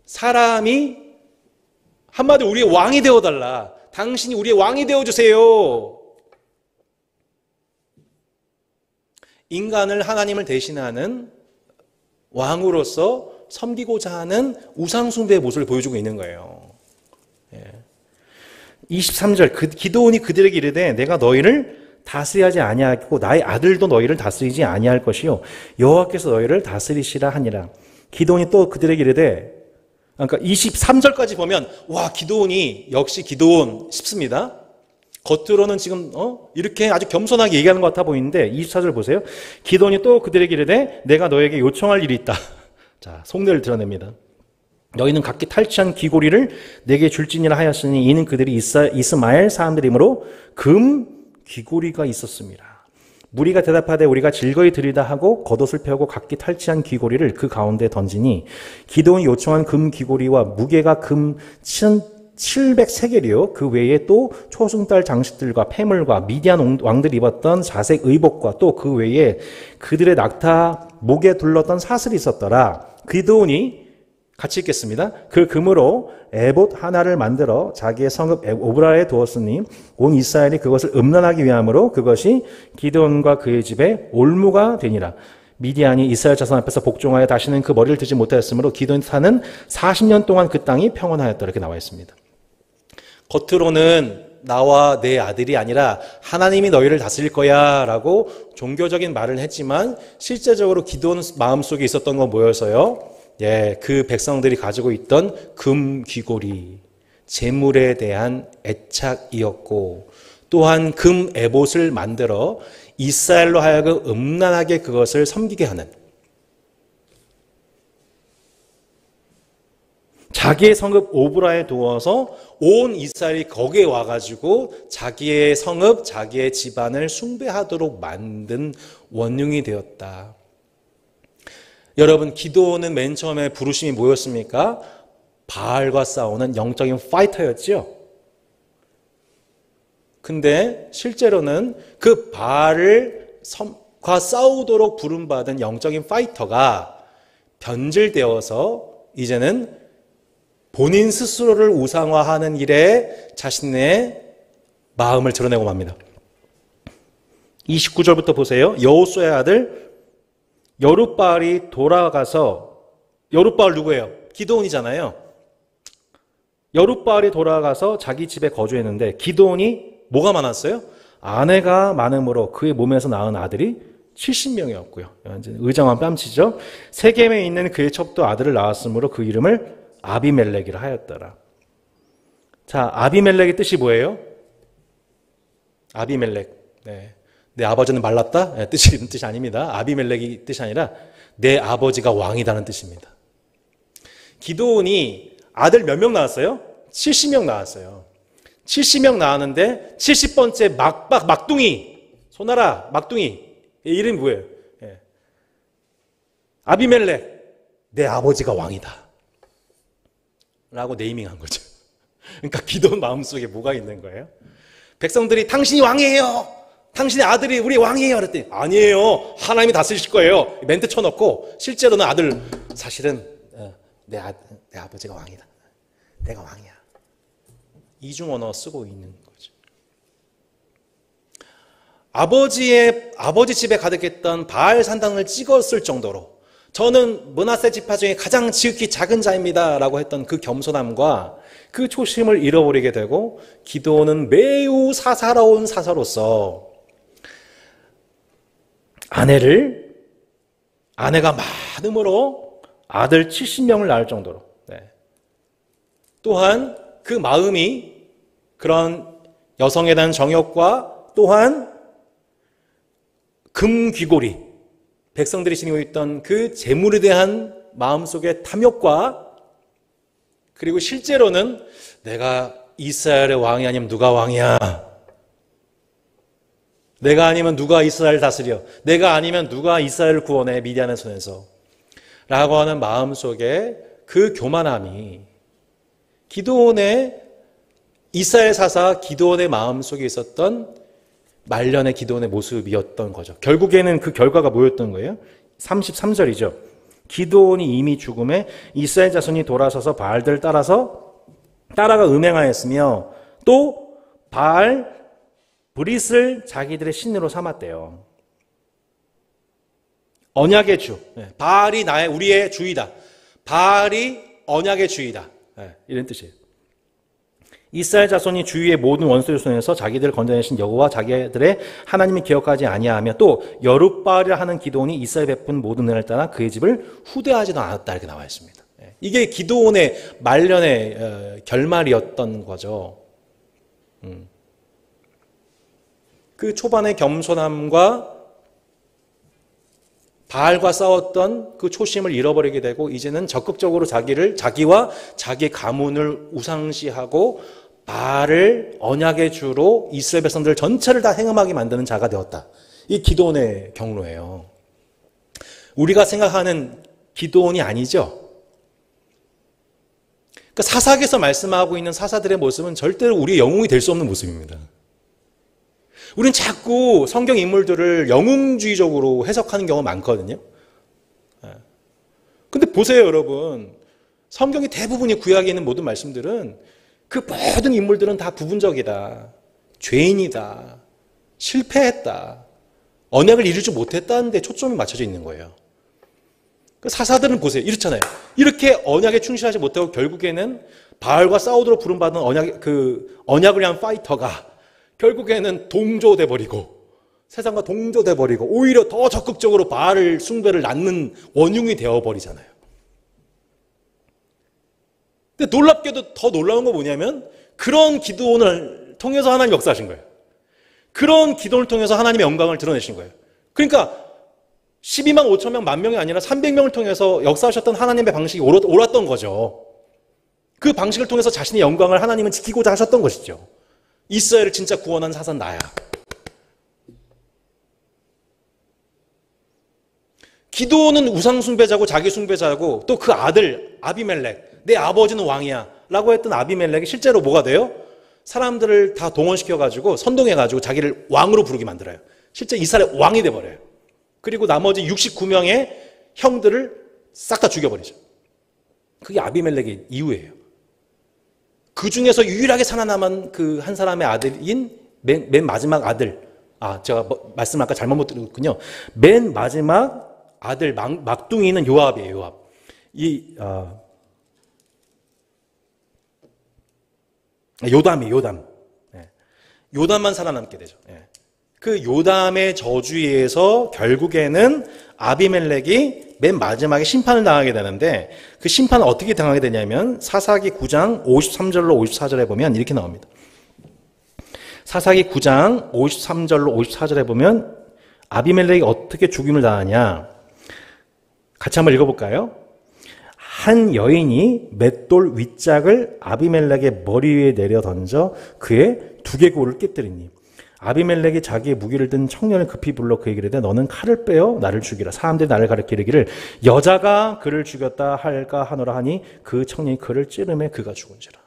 사람이 한마디로 우리의 왕이 되어달라. 당신이 우리의 왕이 되어주세요. 인간을 하나님을 대신하는 왕으로서 섬기고자 하는 우상숭배의 모습을 보여주고 있는 거예요. 23절 기드온이 그들에게 이르되 내가 너희를 다스리지 아니하고 나의 아들도 너희를 다스리지 아니할 것이요 여호와께서 너희를 다스리시라 하니라. 기드온이 또 그들에게 이르되, 그러니까 23절까지 보면 와, 기드온이 역시 기드온 싶습니다. 겉으로는 지금 이렇게 아주 겸손하게 얘기하는 것 같아 보이는데 24절 보세요. 기드온이 또 그들에게 이르되 내가 너에게 요청할 일이 있다. 자, 속내를 드러냅니다. 너희는 각기 탈취한 귀고리를 내게 줄지니라 하였으니 이는 그들이 이스마엘 사람들이므로 금 귀고리가 있었습니다. 무리가 대답하되 우리가 즐거이 드리다 하고 겉옷을 펴고 각기 탈취한 귀고리를 그 가운데 던지니 기드온이 요청한 금 귀고리와 무게가 금 700세겔이요. 그 외에 또 초승달 장식들과 폐물과 미디안 왕들이 입었던 자색 의복과 또 그 외에 그들의 낙타 목에 둘렀던 사슬이 있었더라. 기드온이 같이 읽겠습니다. 그 금으로 에봇 하나를 만들어 자기의 성읍 오브라에 두었으니 온 이스라엘이 그것을 음란하기 위함으로 그것이 기드온과 그의 집에 올무가 되니라. 미디안이 이스라엘 자손 앞에서 복종하여 다시는 그 머리를 들지 못하였으므로 기드온이 사는 40년 동안 그 땅이 평온하였다. 이렇게 나와 있습니다. 겉으로는 나와 내 아들이 아니라 하나님이 너희를 다스릴 거야 라고 종교적인 말을 했지만 실제적으로 기드온 마음속에 있었던 건 뭐여서요? 그 백성들이 가지고 있던 금 귀고리, 재물에 대한 애착이었고 또한 금 에봇을 만들어 이스라엘로 하여금 음란하게 그것을 섬기게 하는, 자기의 성읍 오브라에 두어서 온 이스라엘이 거기에 와가지고 자기의 성읍, 자기의 집안을 숭배하도록 만든 원흉이 되었다. 여러분, 기드온은 맨 처음에 부르심이 뭐였습니까? 바알과 싸우는 영적인 파이터였죠. 근데 실제로는 그 바알과 싸우도록 부름받은 영적인 파이터가 변질되어서 이제는 본인 스스로를 우상화하는 일에 자신의 마음을 드러내고 맙니다. 29절부터 보세요. 여호수아의 아들 여룻바알이 돌아가서, 여룻바알 누구예요? 기드온이잖아요. 여룻바알이 돌아가서 자기 집에 거주했는데 기드온이 뭐가 많았어요? 아내가 많음으로 그의 몸에서 낳은 아들이 70명이었고요. 의정한 뺨치죠. 세겜에 있는 그의 첩도 아들을 낳았으므로 그 이름을 아비멜렉이라 하였더라. 자, 아비멜렉의 뜻이 뭐예요? 아비멜렉. 내 아버지는 말랐다? 뜻이 아닙니다. 아비멜렉이 뜻이 아니라 내 아버지가 왕이다는 뜻입니다. 기드온이 아들 몇 명 낳았어요? 70명 낳았어요. 70명 낳았는데 70번째 막둥이, 소나라 막둥이, 이름이 뭐예요? 아비멜렉, 내 아버지가 왕이다 라고 네이밍한 거죠. 그러니까 기드온 마음속에 뭐가 있는 거예요? 백성들이 당신이 왕이에요, 당신의 아들이 우리 왕이에요 그랬더니 아니에요, 하나님이 다스리실 거예요 멘트 쳐놓고 실제로는 아들, 사실은 내 아버지가 왕이다, 내가 왕이야, 이중 언어 쓰고 있는 거죠. 아버지 집에 가득했던 바알 산당을 찍었을 정도로 저는 므낫세 지파 중에 가장 지극히 작은 자입니다 라고 했던 그 겸손함과 그 초심을 잃어버리게 되고 기드온은 매우 사사로운 사사로서 아내가 많음으로 아들 70명을 낳을 정도로 또한 그 마음이 그런 여성에 대한 정욕과 또한 금귀고리 백성들이 지니고 있던 그 재물에 대한 마음속의 탐욕과 그리고 실제로는 내가 이스라엘의 왕이 아니면 누가 왕이야? 내가 아니면 누가 이스라엘 다스려? 내가 아니면 누가 이스라엘을 구원해 미디안의 손에서? 라고 하는 마음속에 그 교만함이 기드온의 이스라엘 사사 기드온의 마음속에 있었던 말년의 기드온의 모습이었던 거죠. 결국에는 그 결과가 뭐였던 거예요? 33절이죠. 기드온이 이미 죽음에 이스라엘 자손이 돌아서서 바알들 따라가 음행하였으며 또 바알 브릿을 자기들의 신으로 삼았대요. 언약의 주. 바알이 우리의 주이다. 바알이 언약의 주이다. 이런 뜻이에요. 이스라엘 자손이 주위의 모든 원수의 손에서 자기들을 건져내신 여호와 자기들의 하나님이 기억하지 아니하며 또 여룻바알이라 하는 기드온이 이스라엘 베푼 모든 은혜를 따라 그의 집을 후대하지도 않았다 이렇게 나와 있습니다. 이게 기드온의 말년의 결말이었던 거죠. 그 초반의 겸손함과 바알과 싸웠던 그 초심을 잃어버리게 되고 이제는 적극적으로 자기와 자기 가문을 우상시하고 바알을 언약의 주로 이스라엘 백성들 전체를 다 행음하게 만드는 자가 되었다. 이 기드온의 경로예요. 우리가 생각하는 기드온이 아니죠. 그러니까 사사기에서 말씀하고 있는 사사들의 모습은 절대로 우리의 영웅이 될 수 없는 모습입니다. 우리는 자꾸 성경 인물들을 영웅주의적으로 해석하는 경우가 많거든요. 근데 보세요, 여러분. 성경의 대부분이 구약에 있는 모든 말씀들은 그 모든 인물들은 다 부분적이다. 죄인이다. 실패했다. 언약을 이루지 못했다는 데 초점이 맞춰져 있는 거예요. 사사들은 보세요. 이렇잖아요. 이렇게 언약에 충실하지 못하고 결국에는 바알과 싸우도록 부름받은 언약을 위한 파이터가 결국에는 동조돼버리고 세상과 동조돼버리고 오히려 더 적극적으로 바알 숭배를 낳는 원흉이 되어버리잖아요. 근데 놀랍게도 더 놀라운 거 뭐냐면 그런 기드온을 통해서 하나님 역사하신 거예요. 그런 기도를 통해서 하나님의 영광을 드러내신 거예요. 그러니까 12만 5천 명, 만 명이 아니라 300명을 통해서 역사하셨던 하나님의 방식이 옳았던 거죠. 그 방식을 통해서 자신의 영광을 하나님은 지키고자 하셨던 것이죠. 이스라엘을 진짜 구원한 사사는 나야. 기드온은 우상 숭배자고 자기 숭배자고 또 그 아들 아비멜렉, 내 아버지는 왕이야 라고 했던 아비멜렉이 실제로 뭐가 돼요? 사람들을 다 동원시켜가지고 선동해가지고 자기를 왕으로 부르게 만들어요. 실제 이스라엘 왕이 돼버려요. 그리고 나머지 69명의 형들을 싹 다 죽여버리죠. 그게 아비멜렉의 이유예요. 그 중에서 유일하게 살아남은 그 한 사람의 아들인 맨 마지막 아들. 제가 말씀 아까 잘못 못 드렸군요. 맨 마지막 아들 막둥이는 요압이에요. 요압. 요담이에요. 요담. 요담만 살아남게 되죠. 그 요담의 저주에서 결국에는 아비멜렉이 맨 마지막에 심판을 당하게 되는데 그 심판은 어떻게 당하게 되냐면 사사기 9장 53절로 54절에 보면 이렇게 나옵니다. 사사기 9장 53절로 54절에 보면 아비멜렉이 어떻게 죽임을 당하냐. 같이 한번 읽어볼까요? 한 여인이 맷돌 윗짝을 아비멜렉의 머리 위에 내려 던져 그의 두개골을 깨뜨리니 아비멜렉이 자기의 무기를 든 청년을 급히 불러 그에게 이르되 너는 칼을 빼어 나를 죽이라. 사람들이 나를 가리키기를 여자가 그를 죽였다 할까 하노라 하니 그 청년이 그를 찌르매 그가 죽은지라.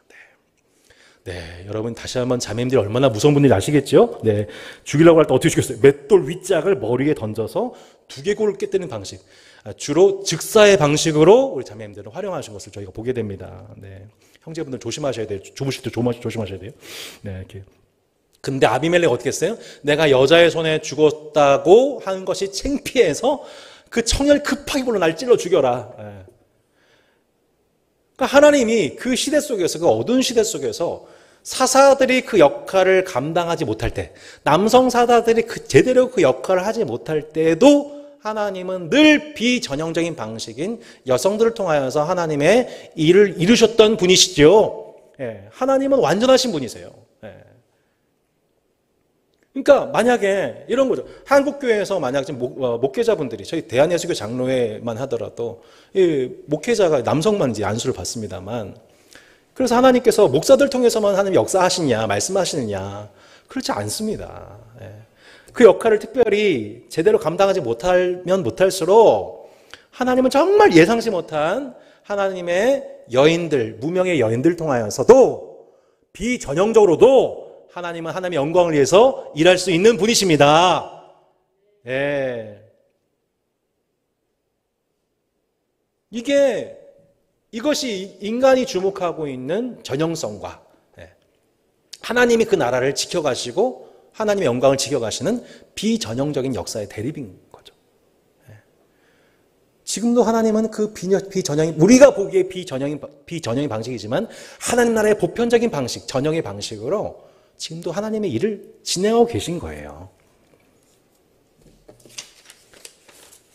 네, 여러분 다시 한번 자매님들이 얼마나 무서운 분인지 아시겠죠? 네, 죽이려고 할 때 어떻게 죽였어요? 맷돌 윗짝을 머리에 던져서 두개골을 깨뜨리는 방식. 주로 즉사의 방식으로 우리 자매님들은 활용하신 것을 저희가 보게 됩니다. 네, 형제분들 조심하셔야 돼요. 주무실 때 조심하셔야 돼요. 네, 이렇게. 근데 아비멜렉 어떻게 했어요? 내가 여자의 손에 죽었다고 하는 것이 창피해서 그 청년을 급하게 불러 날 찔러 죽여라. 네. 그러니까 하나님이 그 시대 속에서, 그 어두운 시대 속에서 사사들이 그 역할을 감당하지 못할 때, 남성 사사들이 제대로 그 역할을 하지 못할 때도 하나님은 늘 비전형적인 방식인 여성들을 통하여서 하나님의 일을 이루셨던 분이시죠. 예, 하나님은 완전하신 분이세요. 예. 그러니까 만약에 이런 거죠. 한국교회에서 만약 지금 목회자분들이 저희 대한예수교 장로회만 하더라도 이 목회자가 남성만 이제 안수를 받습니다만, 그래서 하나님께서 목사들 통해서만 하나님 역사하시냐 말씀하시느냐, 그렇지 않습니다. 예. 그 역할을 특별히 제대로 감당하지 못하면 못할수록 하나님은 정말 예상치 못한 하나님의 여인들, 무명의 여인들 통하여서도 비전형적으로도 하나님은 하나님의 영광을 위해서 일할 수 있는 분이십니다. 예. 이것이 인간이 주목하고 있는 전형성과 하나님이 그 나라를 지켜가시고 하나님의 영광을 지켜가시는 비전형적인 역사의 대립인 거죠. 지금도 하나님은 그 비전형인, 우리가 보기에 비전형인 방식이지만 하나님 나라의 보편적인 방식, 전형의 방식으로 지금도 하나님의 일을 진행하고 계신 거예요.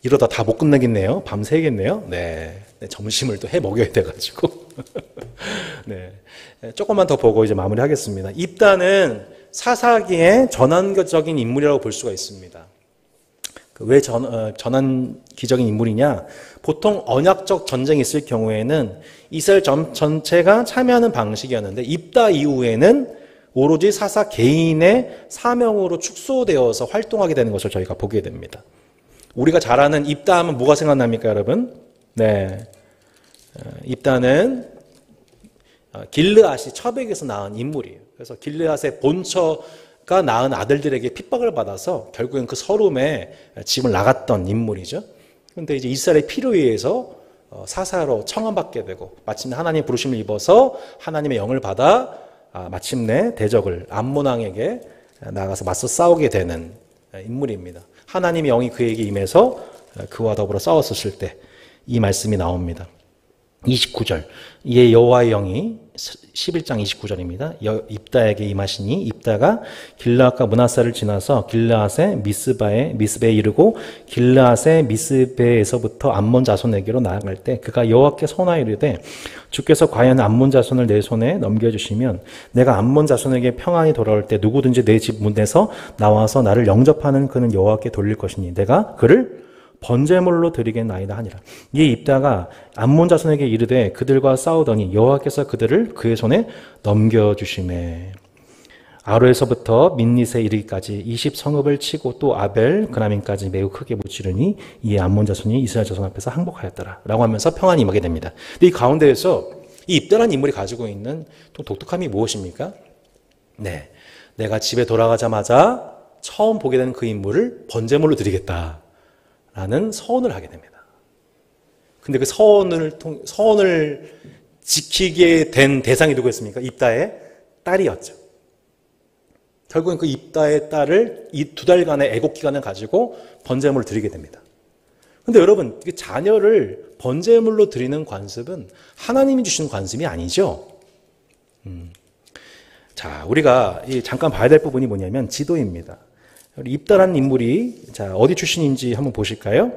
이러다 다 못 끝내겠네요. 밤새겠네요. 네. 점심을 또 해 먹여야 돼가지고. 네. 조금만 더 보고 이제 마무리하겠습니다. 입다는 사사기의 전환기적인 인물이라고 볼 수가 있습니다. 왜 전환기적인 인물이냐? 보통 언약적 전쟁이 있을 경우에는 이스라엘 전체가 참여하는 방식이었는데, 입다 이후에는 오로지 사사 개인의 사명으로 축소되어서 활동하게 되는 것을 저희가 보게 됩니다. 우리가 잘 아는 입다하면 뭐가 생각납니까, 여러분? 네. 입다는 길르앗이 처백에서 낳은 인물이에요. 그래서 길르앗의 본처가 낳은 아들들에게 핍박을 받아서 결국엔 그 서름에 집을 나갔던 인물이죠. 그런데 이제 이스라엘의 필요에 의해서 사사로 청함받게 되고, 마침내 하나님의 부르심을 입어서 하나님의 영을 받아 마침내 대적을 암몬 왕에게 나가서 맞서 싸우게 되는 인물입니다. 하나님의 영이 그에게 임해서 그와 더불어 싸웠었을 때 이 말씀이 나옵니다. 29절, 이에 여호와의 영이 11장 29절입니다. 입다에게 임하시니 입다가 길르앗과 므낫사를 지나서 길르앗의 미스베에 이르고 길르앗의 미스베에서부터 암몬 자손에게로 나아갈 때 그가 여호와께 선하여 이르되, 주께서 과연 암몬 자손을 내 손에 넘겨주시면 내가 암몬 자손에게 평안히 돌아올 때 누구든지 내 집 문에서 나와서 나를 영접하는 그는 여호와께 돌릴 것이니 내가 그를 번제물로 드리겠나이다 하니라. 이에 입다가 암몬 자손에게 이르되 그들과 싸우더니 여호와께서 그들을 그의 손에 넘겨주시매. 아로에서부터 민닛에 이르기까지 20성읍을 치고 또 아벨 그라민까지 매우 크게 무찌르니 이에 암몬 자손이 이스라엘 자손 앞에서 항복하였더라 라고 하면서 평안이 임하게 됩니다. 근데 이 가운데에서 이 입다라는 인물이 가지고 있는 독특함이 무엇입니까? 네, 내가 집에 돌아가자마자 처음 보게 되는 그 인물을 번제물로 드리겠다 라는 서원을 하게 됩니다. 근데 그 서원을 지키게 된 대상이 누구였습니까? 입다의 딸이었죠. 결국엔 그 입다의 딸을 이 2달간의 애곡 기간을 가지고 번제물을 드리게 됩니다. 근데 여러분, 자녀를 번제물로 드리는 관습은 하나님이 주시는 관습이 아니죠. 자, 우리가 잠깐 봐야 될 부분이 뭐냐면 지도입니다. 입다라는 인물이 어디 출신인지 한번 보실까요?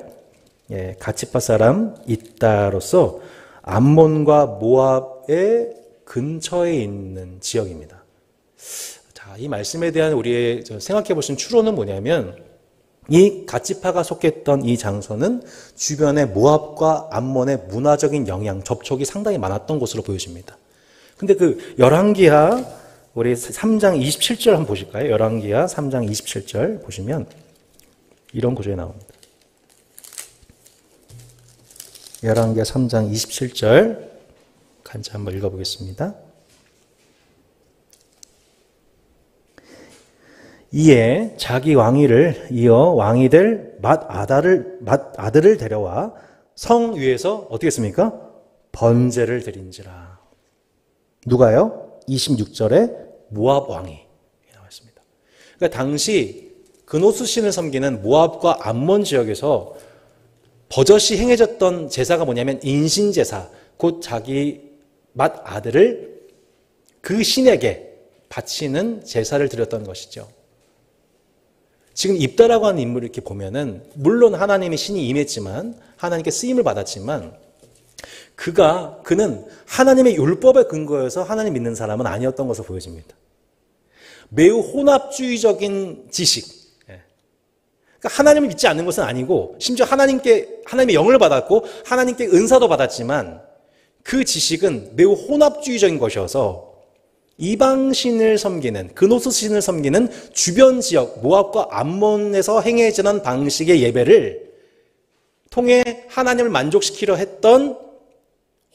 예, 가치파 사람 입다로서 암몬과 모압의 근처에 있는 지역입니다. 자, 이 말씀에 대한 우리의 생각해 볼 수 있는 추론은 뭐냐면, 이 가치파가 속했던 이 장소는 주변에 모압과 암몬의 문화적인 영향, 접촉이 상당히 많았던 곳으로 보여집니다. 근데 그 열왕기하 우리 3장 27절 한번 보실까요? 열왕기하 3장 27절 보시면 이런 구절이 나옵니다. 열왕기하 3장 27절 같이 한번 읽어보겠습니다. 이에 자기 왕위를 이어 왕이 될 맏아들을 데려와 성 위에서 어떻게 했습니까? 번제를 드린지라. 누가요? 26절에 모압 왕이 나와 있습니다. 그러니까 당시 그노스 신을 섬기는 모압과 암몬 지역에서 버젓이 행해졌던 제사가 뭐냐면 인신제사, 곧 자기 맏 아들을 그 신에게 바치는 제사를 드렸던 것이죠. 지금 입다라고 하는 인물을 이렇게 보면은 물론 하나님의 신이 임했지만 하나님께 쓰임을 받았지만 그는 하나님의 율법에 근거해서 하나님 믿는 사람은 아니었던 것으로 보여집니다. 매우 혼합주의적인 지식. 그러니까 하나님을 믿지 않는 것은 아니고 심지어 하나님의 영을 받았고 하나님께 은사도 받았지만 그 지식은 매우 혼합주의적인 것이어서 이방신을 섬기는 그노스 신을 섬기는 주변 지역 모압과 암몬에서 행해지는 방식의 예배를 통해 하나님을 만족시키려 했던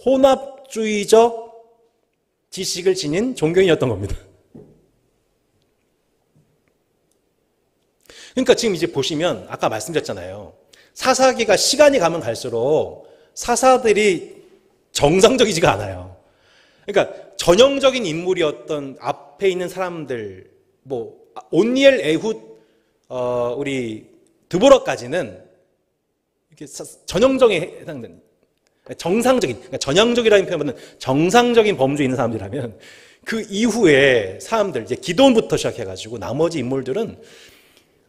혼합주의적 지식을 지닌 종교인이었던 겁니다. 그러니까 지금 이제 보시면 아까 말씀드렸잖아요. 사사기가 시간이 가면 갈수록 사사들이 정상적이지가 않아요. 그러니까 전형적인 인물이었던 앞에 있는 사람들, 온니엘, 에훗, 우리 드보라까지는 이렇게 전형적인 해당되는 정상적인, 그러니까 전형적이라는 표현은 정상적인 범주에 있는 사람들이라면 그 이후에 사람들, 이제 기도원부터 시작해가지고 나머지 인물들은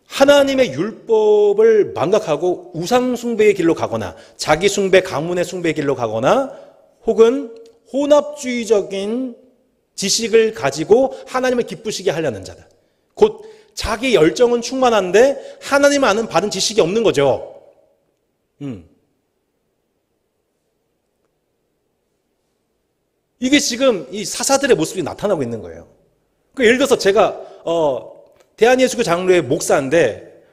하나님의 율법을 망각하고 우상숭배의 길로 가거나 자기 숭배, 가문의 숭배의 길로 가거나 혹은 혼합주의적인 지식을 가지고 하나님을 기쁘시게 하려는 자다. 곧 자기 열정은 충만한데 하나님 아는 바른 지식이 없는 거죠. 이게 지금 이 사사들의 모습이 나타나고 있는 거예요. 그러니까 예를 들어서 제가 대한예수교 장로의 목사인데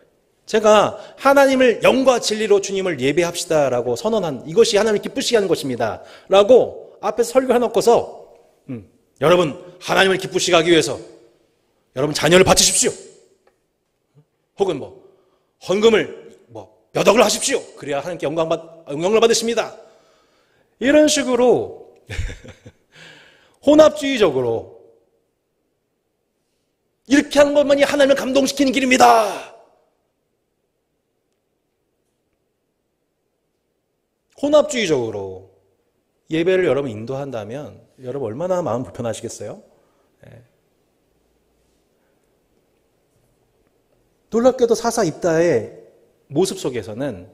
제가 하나님을 영과 진리로 주님을 예배합시다라고 선언한 이것이 하나님을 기쁘시게 하는 것입니다 라고 앞에서 설교해놓고서 여러분 하나님을 기쁘시게 하기 위해서 여러분 자녀를 바치십시오 혹은 헌금을 몇 억을 하십시오 그래야 하나님께 영광을 받으십니다 이런 식으로 혼합주의적으로 이렇게 하는 것만이 하나님을 감동시키는 길입니다. 혼합주의적으로 예배를 여러분 인도한다면 여러분 얼마나 마음 불편하시겠어요? 네. 놀랍게도 사사 입다의 모습 속에서는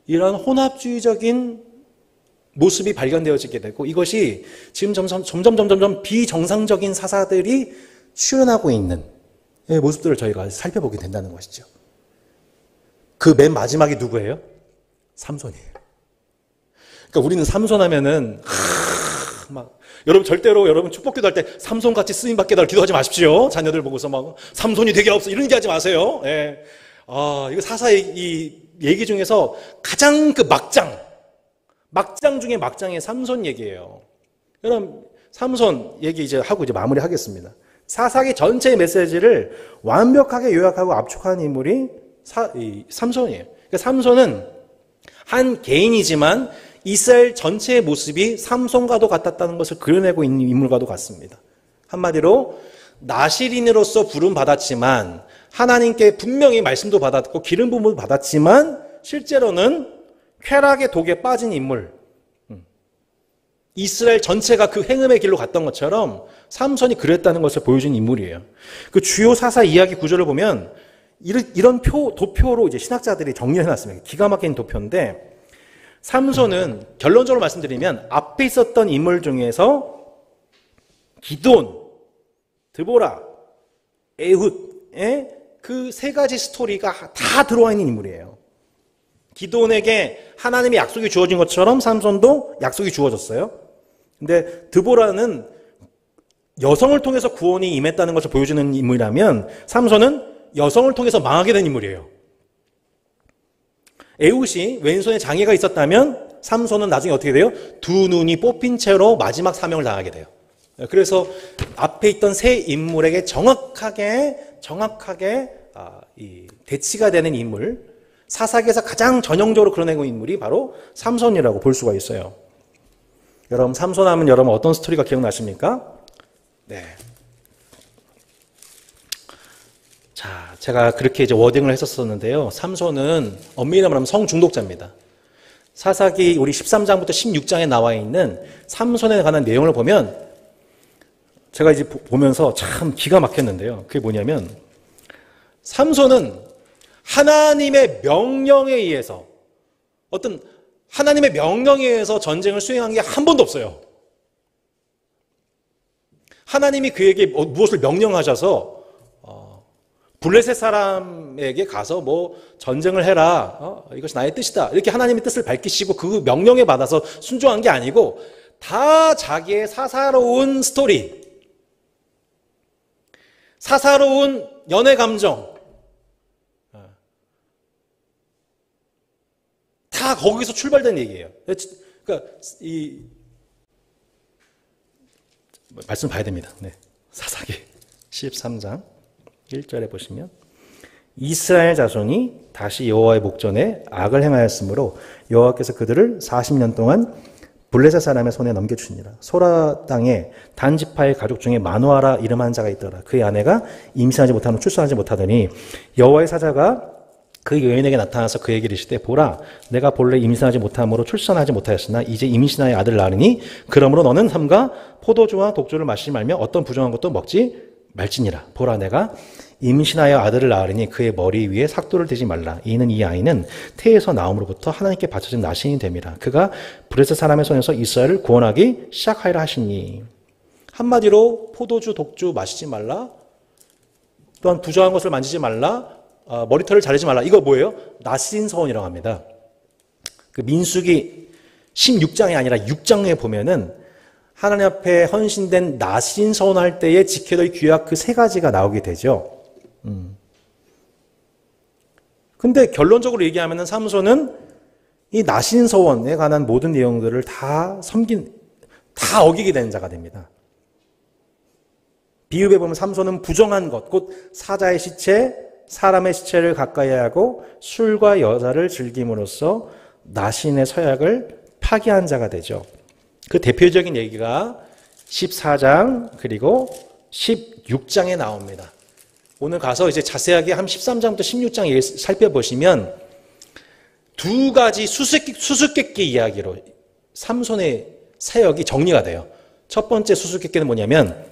이런 혼합주의적인 모습이 발견되어지게 되고 이것이 지금 점점 비정상적인 사사들이 출현하고 있는 모습들을 저희가 살펴보게 된다는 것이죠. 그 맨 마지막이 누구예요? 삼손이에요. 그러니까 우리는 삼손 하면은 여러분 절대로 여러분 축복기도 할 때 삼손같이 쓰임받게 달라 기도하지 마십시오. 자녀들 보고서 삼손이 되게 없어 이런 얘기 하지 마세요. 예. 이거 사사의 이 얘기 중에서 가장 그 막장 중에 막장의 삼손 얘기예요. 여러분 삼손 얘기 이제 하고 이제 마무리하겠습니다. 사사기 전체의 메시지를 완벽하게 요약하고 압축한 인물이 삼손이에요. 그러니까 삼손은 한 개인이지만 이스라엘 전체의 모습이 삼손과도 같았다는 것을 그려내고 있는 인물과도 같습니다. 한마디로 나실인으로서 부름받았지만 하나님께 분명히 말씀도 받았고 기름 부음도 받았지만 실제로는 쾌락의 독에 빠진 인물, 이스라엘 전체가 그 행음의 길로 갔던 것처럼 삼손이 그랬다는 것을 보여준 인물이에요. 그 주요 사사 이야기 구조를 보면 이런 도표로 이제 신학자들이 정리해놨습니다. 기가 막힌 도표인데 삼손은 결론적으로 말씀드리면 앞에 있었던 인물 중에서 기드온, 드보라, 에훗의 그 세 가지 스토리가 다 들어와 있는 인물이에요. 기드온에게 하나님의 약속이 주어진 것처럼 삼손도 약속이 주어졌어요. 근데 드보라는 여성을 통해서 구원이 임했다는 것을 보여주는 인물이라면 삼손은 여성을 통해서 망하게 된 인물이에요. 에훗이 왼손에 장애가 있었다면 삼손은 나중에 어떻게 돼요? 두 눈이 뽑힌 채로 마지막 사명을 당하게 돼요. 그래서 앞에 있던 세 인물에게 정확하게 대치가 되는 인물, 사사기에서 가장 전형적으로 그려내고 있는 인물이 바로 삼손이라고 볼 수가 있어요. 여러분 삼손 하면 여러분 어떤 스토리가 기억나십니까? 네. 자, 제가 그렇게 이제 워딩을 했었었는데요. 삼손은 엄밀히 말하면 성중독자입니다. 사사기 우리 13장부터 16장에 나와 있는 삼손에 관한 내용을 보면 제가 이제 보면서 참 기가 막혔는데요. 그게 뭐냐면 삼손은 하나님의 명령에 의해서 어떤 하나님의 명령에 의해서 전쟁을 수행한 게 한 번도 없어요. 하나님이 그에게 무엇을 명령하셔서 블레셋 사람에게 가서 뭐 전쟁을 해라. 이것이 나의 뜻이다. 이렇게 하나님의 뜻을 밝히시고 그 명령에 받아서 순종한 게 아니고 다 자기의 사사로운 스토리, 사사로운 연애 감정, 다 거기서 출발된 얘기예요. 그러니까 말씀 봐야 됩니다. 네. 사사기 13장 1절에 보시면 이스라엘 자손이 다시 여호와의 목전에 악을 행하였으므로 여호와께서 그들을 40년 동안 블레셋 사람의 손에 넘겨주니라. 소라 땅에 단 지파의 가족 중에 마누아라 이름한 자가 있더라. 그의 아내가 임신하지 못하며 출산하지 못하더니 여호와의 사자가 그 여인에게 나타나서 그에게 이르시되 보라 내가 본래 임신하지 못함으로 출산하지 못하였으나 이제 임신하여 아들을 낳으니 그러므로 너는 삼가 포도주와 독주를 마시지 말며 어떤 부정한 것도 먹지 말지니라. 보라 내가 임신하여 아들을 낳으리니 그의 머리 위에 삭도를 대지 말라. 이는 이 아이는 태에서 나옴으로부터 하나님께 바쳐진 나신이 됨이라. 그가 브레스 사람의 손에서 이스라엘을 구원하기 시작하리라 하시니. 한마디로 포도주 독주 마시지 말라. 또한 부정한 것을 만지지 말라. 머리털을 자르지 말라. 이거 뭐예요? 나신 서원이라고 합니다. 그 민수기 16장이 아니라 6장에 보면은 하나님 앞에 헌신된 나신 서원할 때에 지켜야 될 규약 그 세 가지가 나오게 되죠. 근데 결론적으로 얘기하면은 삼손은 이 나신 서원에 관한 모든 내용들을 다 어기게 되는 자가 됩니다. 비읍에 보면 삼손은 부정한 것, 곧 사자의 시체, 사람의 시체를 가까이 하고 술과 여자를 즐김으로써 나신의 서약을 파기한 자가 되죠. 그 대표적인 얘기가 14장 그리고 16장에 나옵니다. 오늘 가서 이제 자세하게 한 13장부터 16장 살펴보시면 두 가지 수수께끼 이야기로 삼손의 사역이 정리가 돼요. 첫 번째 수수께끼는 뭐냐면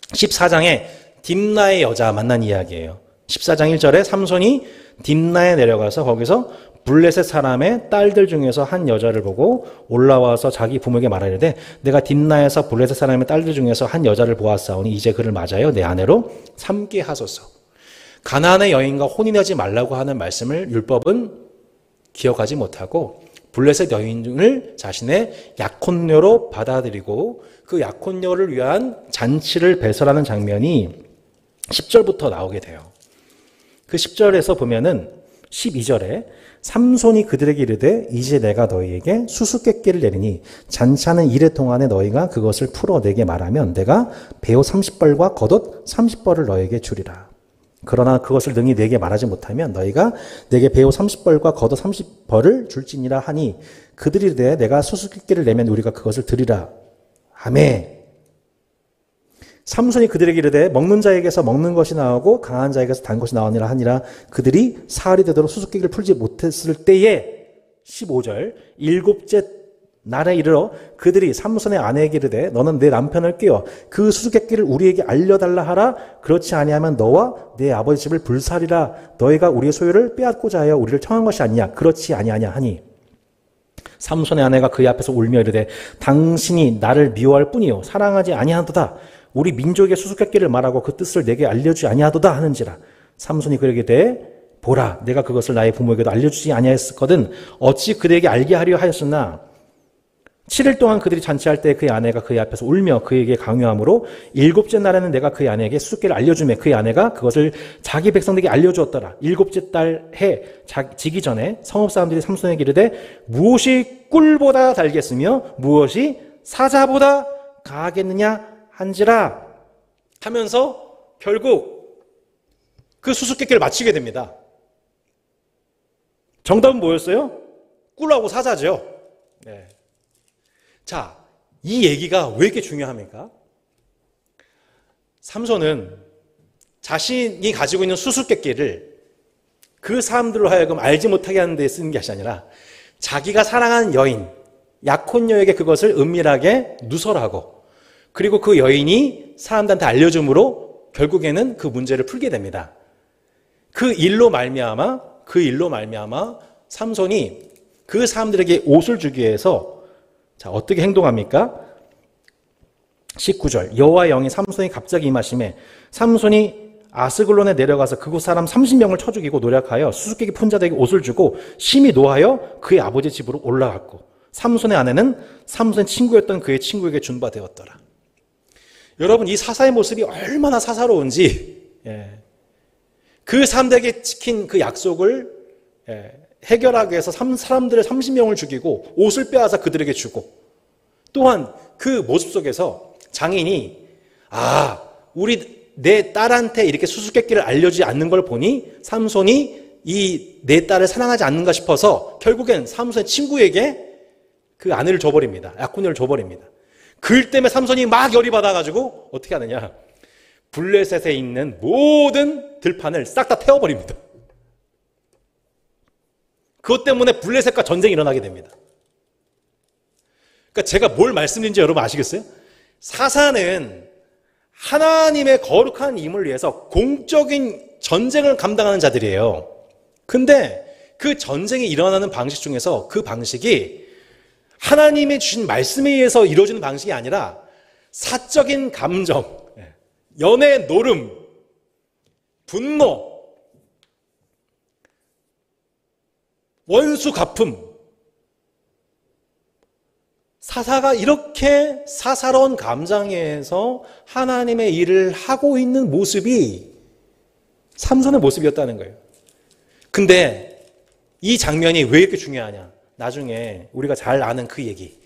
14장에 딥나의 여자 만난 이야기예요. 14장 1절에 삼손이 딥나에 내려가서 거기서 블레셋 사람의 딸들 중에서 한 여자를 보고 올라와서 자기 부모에게 말하려되 내가 딥나에서 블레셋 사람의 딸들 중에서 한 여자를 보았사오니 이제 그를 맞아요 내 아내로 삼게 하소서. 가나안의 여인과 혼인하지 말라고 하는 말씀을 율법은 기억하지 못하고 블레셋 여인을 자신의 약혼녀로 받아들이고 그 약혼녀를 위한 잔치를 배설하는 장면이 10절부터 나오게 돼요. 그 10절에서 보면은 12절에 삼손이 그들에게 이르되 이제 내가 너희에게 수수께끼를 내리니 잔치하는 이래 동안에 너희가 그것을 풀어 내게 말하면 내가 배옷 30벌과 겉옷 30벌을 너희에게 주리라. 그러나 그것을 능히 내게 말하지 못하면 너희가 내게 배옷 30벌과 겉옷 30벌을 줄지니라 하니 그들이 이르되 내가 수수께끼를 내면 우리가 그것을 드리라 하매 삼손이 그들에게 이르되 먹는 자에게서 먹는 것이 나오고 강한 자에게서 단 것이 나오니라 하니라. 그들이 사흘이 되도록 수수께끼를 풀지 못했을 때에 15절 일곱째 날에 이르러 그들이 삼손의 아내에게 이르되 너는 내 남편을 꾀어 그 수수께끼를 우리에게 알려달라 하라. 그렇지 아니하면 너와 내 아버지 집을 불살이라. 너희가 우리의 소유를 빼앗고자 하여 우리를 청한 것이 아니냐. 그렇지 아니하냐 하니 삼손의 아내가 그의 앞에서 울며 이르되 당신이 나를 미워할 뿐이요 사랑하지 아니하도다. 우리 민족의 수수께끼를 말하고 그 뜻을 내게 알려주지 아니하도다 하는지라. 삼손이 그에게 대해 보라 내가 그것을 나의 부모에게도 알려주지 아니하였거든 어찌 그들에게 알게 하려 하였으나 7일 동안 그들이 잔치할 때 그의 아내가 그의 앞에서 울며 그에게 강요하므로 일곱째 날에는 내가 그의 아내에게 수수께끼를 알려주매 그의 아내가 그것을 자기 백성들에게 알려주었더라. 일곱째 달 해 지기 전에 성읍 사람들이 삼손에게 이르되 무엇이 꿀보다 달겠으며 무엇이 사자보다 가하겠느냐 한지라 하면서 결국 그 수수께끼를 마치게 됩니다. 정답은 뭐였어요? 꿀하고 사자죠. 네. 자, 이 얘기가 왜 이렇게 중요합니까? 삼손은 자신이 가지고 있는 수수께끼를 그 사람들로 하여금 알지 못하게 하는 데 쓰는 것이 아니라 자기가 사랑하는 여인, 약혼녀에게 그것을 은밀하게 누설하고 그리고 그 여인이 사람들한테 알려줌으로 결국에는 그 문제를 풀게 됩니다. 그 일로 말미암아 삼손이 그 사람들에게 옷을 주기 위해서 자, 어떻게 행동합니까? 19절 여호와의 영이 삼손이 갑자기 임하심에 삼손이 아스글론에 내려가서 그곳 사람 30명을 쳐 죽이고 노력하여 수수께끼 푼 자들에게 옷을 주고 심히 노하여 그의 아버지 집으로 올라갔고 삼손의 아내는 삼손의 친구였던 그의 친구에게 준 바 되었더라. 여러분 이 사사의 모습이 얼마나 사사로운지 그 사람들에게 지킨 그 약속을 해결하기 위해서 사람들을 30명을 죽이고 옷을 빼앗아 그들에게 주고 또한 그 모습 속에서 장인이 내 딸한테 이렇게 수수께끼를 알려주지 않는 걸 보니 삼손이 이 내 딸을 사랑하지 않는가 싶어서 결국엔 삼손의 친구에게 그 아내를 줘버립니다. 약혼녀를 줘버립니다. 그 때문에 삼손이 막 열이 받아가지고 어떻게 하느냐 블레셋에 있는 모든 들판을 싹 다 태워버립니다. 그것 때문에 블레셋과 전쟁이 일어나게 됩니다. 그러니까 제가 뭘 말씀드린지 여러분 아시겠어요? 사사는 하나님의 거룩한 임을 위해서 공적인 전쟁을 감당하는 자들이에요. 근데 그 전쟁이 일어나는 방식 중에서 그 방식이 하나님이 주신 말씀에 의해서 이루어지는 방식이 아니라 사적인 감정, 연애 노름, 분노, 원수 갚음, 사사가 이렇게 사사로운 감정에서 하나님의 일을 하고 있는 모습이 삼손의 모습이었다는 거예요. 근데 이 장면이 왜 이렇게 중요하냐? 나중에 우리가 잘 아는 그 얘기.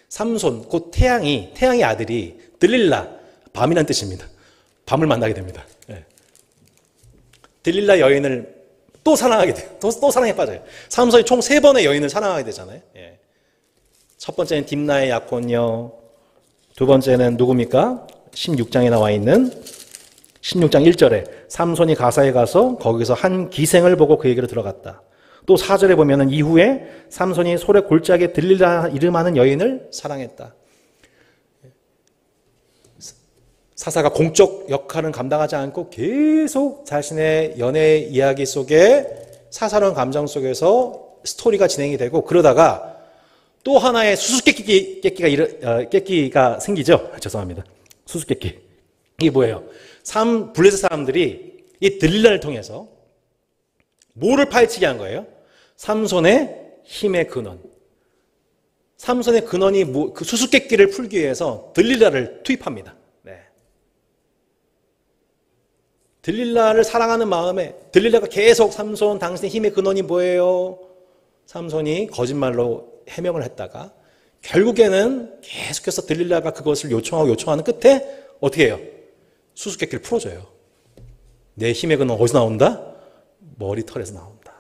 삼손, 곧 태양의 아들이 들릴라, 밤이란 뜻입니다. 밤을 만나게 됩니다. 들릴라 여인을 또 사랑하게 돼요. 또 사랑에 빠져요. 삼손이 총 3번의 여인을 사랑하게 되잖아요. 첫 번째는 딥나의 약혼녀, 두 번째는 누굽니까? 16장에 나와 있는 16장 1절에 삼손이 가사에 가서 거기서 한 기생을 보고 그 얘기로 들어갔다. 또 4절에 보면은 이후에 삼손이 솔의 골짜기에 들릴라 이름하는 여인을 사랑했다. 사사가 공적 역할은 감당하지 않고 계속 자신의 연애 이야기 속에 사사로운 감정 속에서 스토리가 진행이 되고 그러다가 또 하나의 수수께끼가 생기죠. 죄송합니다. 수수께끼. 이게 뭐예요? 블레셋 사람들이 이 들릴라를 통해서 뭐를 파헤치게 한 거예요? 삼손의 힘의 근원. 삼손의 근원이 그 수수께끼를 풀기 위해서 들릴라를 투입합니다. 들릴라를 사랑하는 마음에 들릴라가 계속 삼손 당신의 힘의 근원이 뭐예요? 삼손이 거짓말로 해명을 했다가 결국에는 계속해서 들릴라가 그것을 요청하는 끝에 어떻게 해요? 수수께끼를 풀어줘요. 내 힘의 근원 어디서 나온다? 머리털에서 나온다.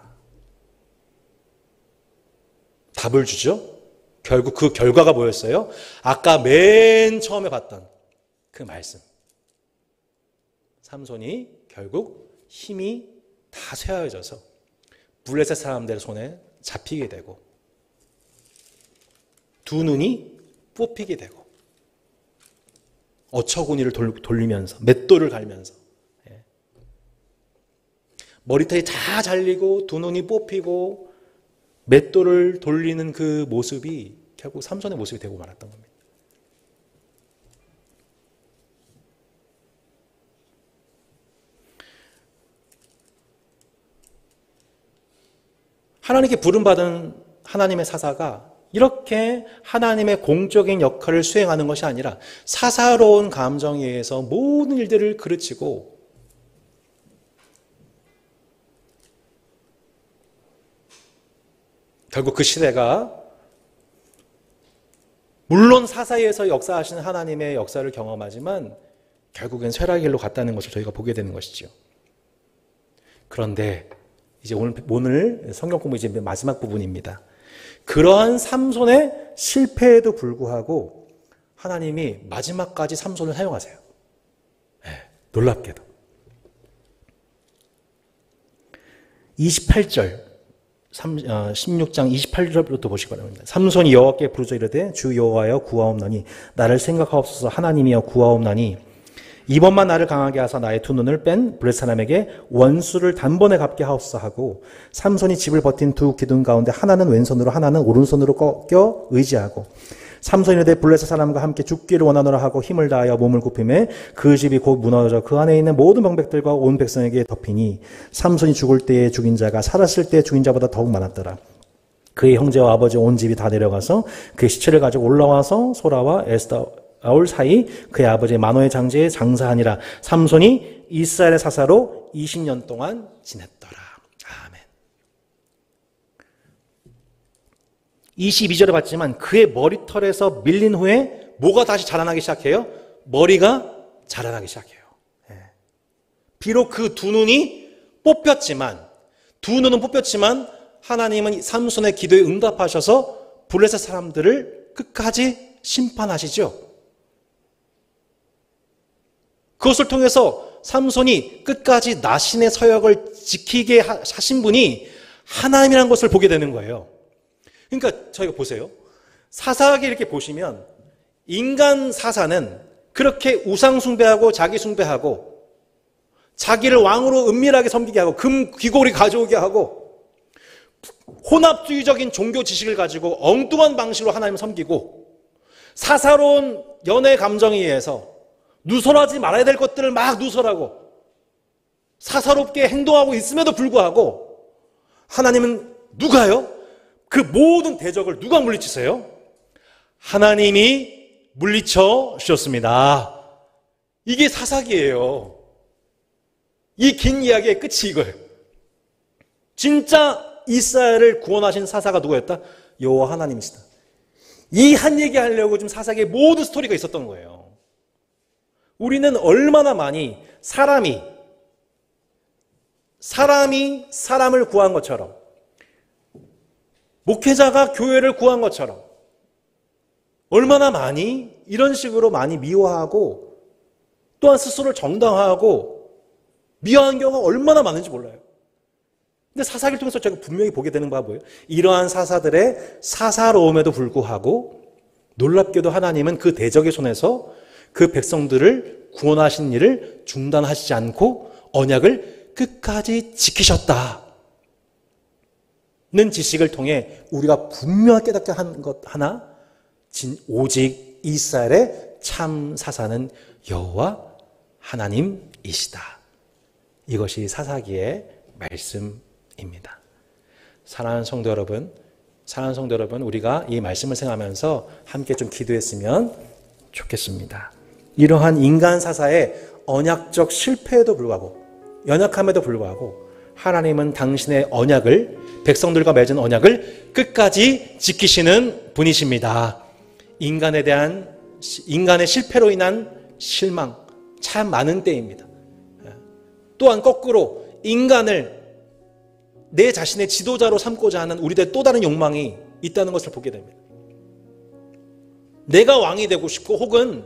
답을 주죠. 결국 그 결과가 뭐였어요? 아까 맨 처음에 봤던 그 말씀. 삼손이 결국 힘이 다 쇠하여져서 블레셋 사람들 손에 잡히게 되고 두 눈이 뽑히게 되고 어처구니를 돌리면서 맷돌을 갈면서 머리털이 다 잘리고 두 눈이 뽑히고 맷돌을 돌리는 그 모습이 결국 삼손의 모습이 되고 말았던 겁니다. 하나님께 부름받은 하나님의 사사가 이렇게 하나님의 공적인 역할을 수행하는 것이 아니라 사사로운 감정에 의해서 모든 일들을 그르치고 결국 그 시대가 물론 사사에서 역사하시는 하나님의 역사를 경험하지만 결국엔 쇠락의 길로 갔다는 것을 저희가 보게 되는 것이죠. 그런데 이제 오늘 성경 공부 이제 마지막 부분입니다. 그러한 삼손의 실패에도 불구하고 하나님이 마지막까지 삼손을 사용하세요. 네. 놀랍게도. 28절, 16장 28절부터 보시기 바랍니다. 삼손이 여호와께 부르짖어 이르되 주 여호와여 구하옵나니 나를 생각하옵소서. 하나님이여 구하옵나니 이번만 나를 강하게 하사 나의 두 눈을 뺀 블레셋 사람에게 원수를 단번에 갚게 하옵소서 하고, 삼손이 집을 버틴 두 기둥 가운데 하나는 왼손으로 하나는 오른손으로 꺾여 의지하고, 삼손이 이르되 블레셋 사람과 함께 죽기를 원하노라 하고 힘을 다하여 몸을 굽히매 그 집이 곧 무너져 그 안에 있는 모든 방백들과 온 백성에게 덮이니 삼손이 죽을 때에 죽인 자가 살았을 때 죽인 자보다 더욱 많았더라. 그의 형제와 아버지 온 집이 다 내려가서 그의 시체를 가지고 올라와서 소라와 에스타올 사이 그의 아버지 마노의 장제에 장사하니라. 삼손이 이스라엘의 사사로 20년 동안 지냈더라. 아멘. 22절에 봤지만 그의 머리털에서 밀린 후에 뭐가 다시 자라나기 시작해요? 머리가 자라나기 시작해요. 비록 그 두 눈은 뽑혔지만 하나님은 삼손의 기도에 응답하셔서 블레셋 사람들을 끝까지 심판하시죠. 그것을 통해서 삼손이 끝까지 나신의 서역을 지키게 하신 분이 하나님이라는 것을 보게 되는 거예요. 그러니까 저희가 보세요. 사사기 이렇게 보시면 인간 사사는 그렇게 우상 숭배하고 자기 숭배하고 자기를 왕으로 은밀하게 섬기게 하고 금 귀고리 가져오게 하고 혼합주의적인 종교 지식을 가지고 엉뚱한 방식으로 하나님을 섬기고 사사로운 연애 감정에 의해서 누설하지 말아야 될 것들을 막 누설하고 사사롭게 행동하고 있음에도 불구하고 하나님은 누가요? 그 모든 대적을 누가 물리치세요? 하나님이 물리쳐 주셨습니다. 이게 사사기예요. 이 긴 이야기의 끝이 이거예요. 진짜 이스라엘을 구원하신 사사가 누구였다? 여호와 하나님이시다. 이 한 얘기 하려고 좀 사사기의 모든 스토리가 있었던 거예요. 우리는 얼마나 많이 사람이 사람을 구한 것처럼 목회자가 교회를 구한 것처럼 얼마나 많이 이런 식으로 많이 미워하고 또한 스스로를 정당화하고 미워하는 경우가 얼마나 많은지 몰라요. 근데 사사기를 통해서 제가 분명히 보게 되는 바가 뭐예요? 이러한 사사들의 사사로움에도 불구하고 놀랍게도 하나님은 그 대적의 손에서 그 백성들을 구원하신 일을 중단하시지 않고 언약을 끝까지 지키셨다. 는 지식을 통해 우리가 분명하게 깨닫게 한 것 하나, 오직 이스라엘의 참 사사는 여호와 하나님이시다. 이것이 사사기의 말씀입니다. 사랑하는 성도 여러분, 우리가 이 말씀을 생각하면서 함께 좀 기도했으면 좋겠습니다. 이러한 인간 사사의 언약적 실패에도 불구하고, 연약함에도 불구하고 하나님은 당신의 언약을, 백성들과 맺은 언약을 끝까지 지키시는 분이십니다. 인간의 실패로 인한 실망 참 많은 때입니다. 또한 거꾸로 인간을 내 자신의 지도자로 삼고자 하는 우리들의 또 다른 욕망이 있다는 것을 보게 됩니다. 내가 왕이 되고 싶고 혹은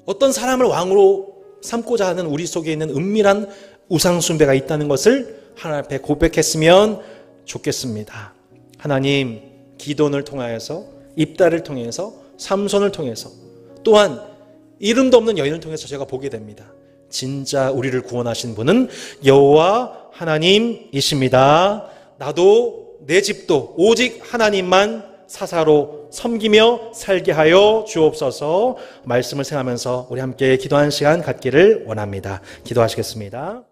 어떤 사람을 왕으로 삼고자 하는 우리 속에 있는 은밀한 우상숭배가 있다는 것을 하나님 앞에 고백했으면 좋겠습니다. 하나님, 기도를 통하여서, 입다를 통해서, 삼손을 통해서, 또한 이름도 없는 여인을 통해서 제가 보게 됩니다. 진짜 우리를 구원하신 분은 여호와 하나님이십니다. 나도 내 집도 오직 하나님만 사사로 섬기며 살게 하여 주옵소서. 말씀을 생각하면서 우리 함께 기도하는 시간 갖기를 원합니다. 기도하시겠습니다.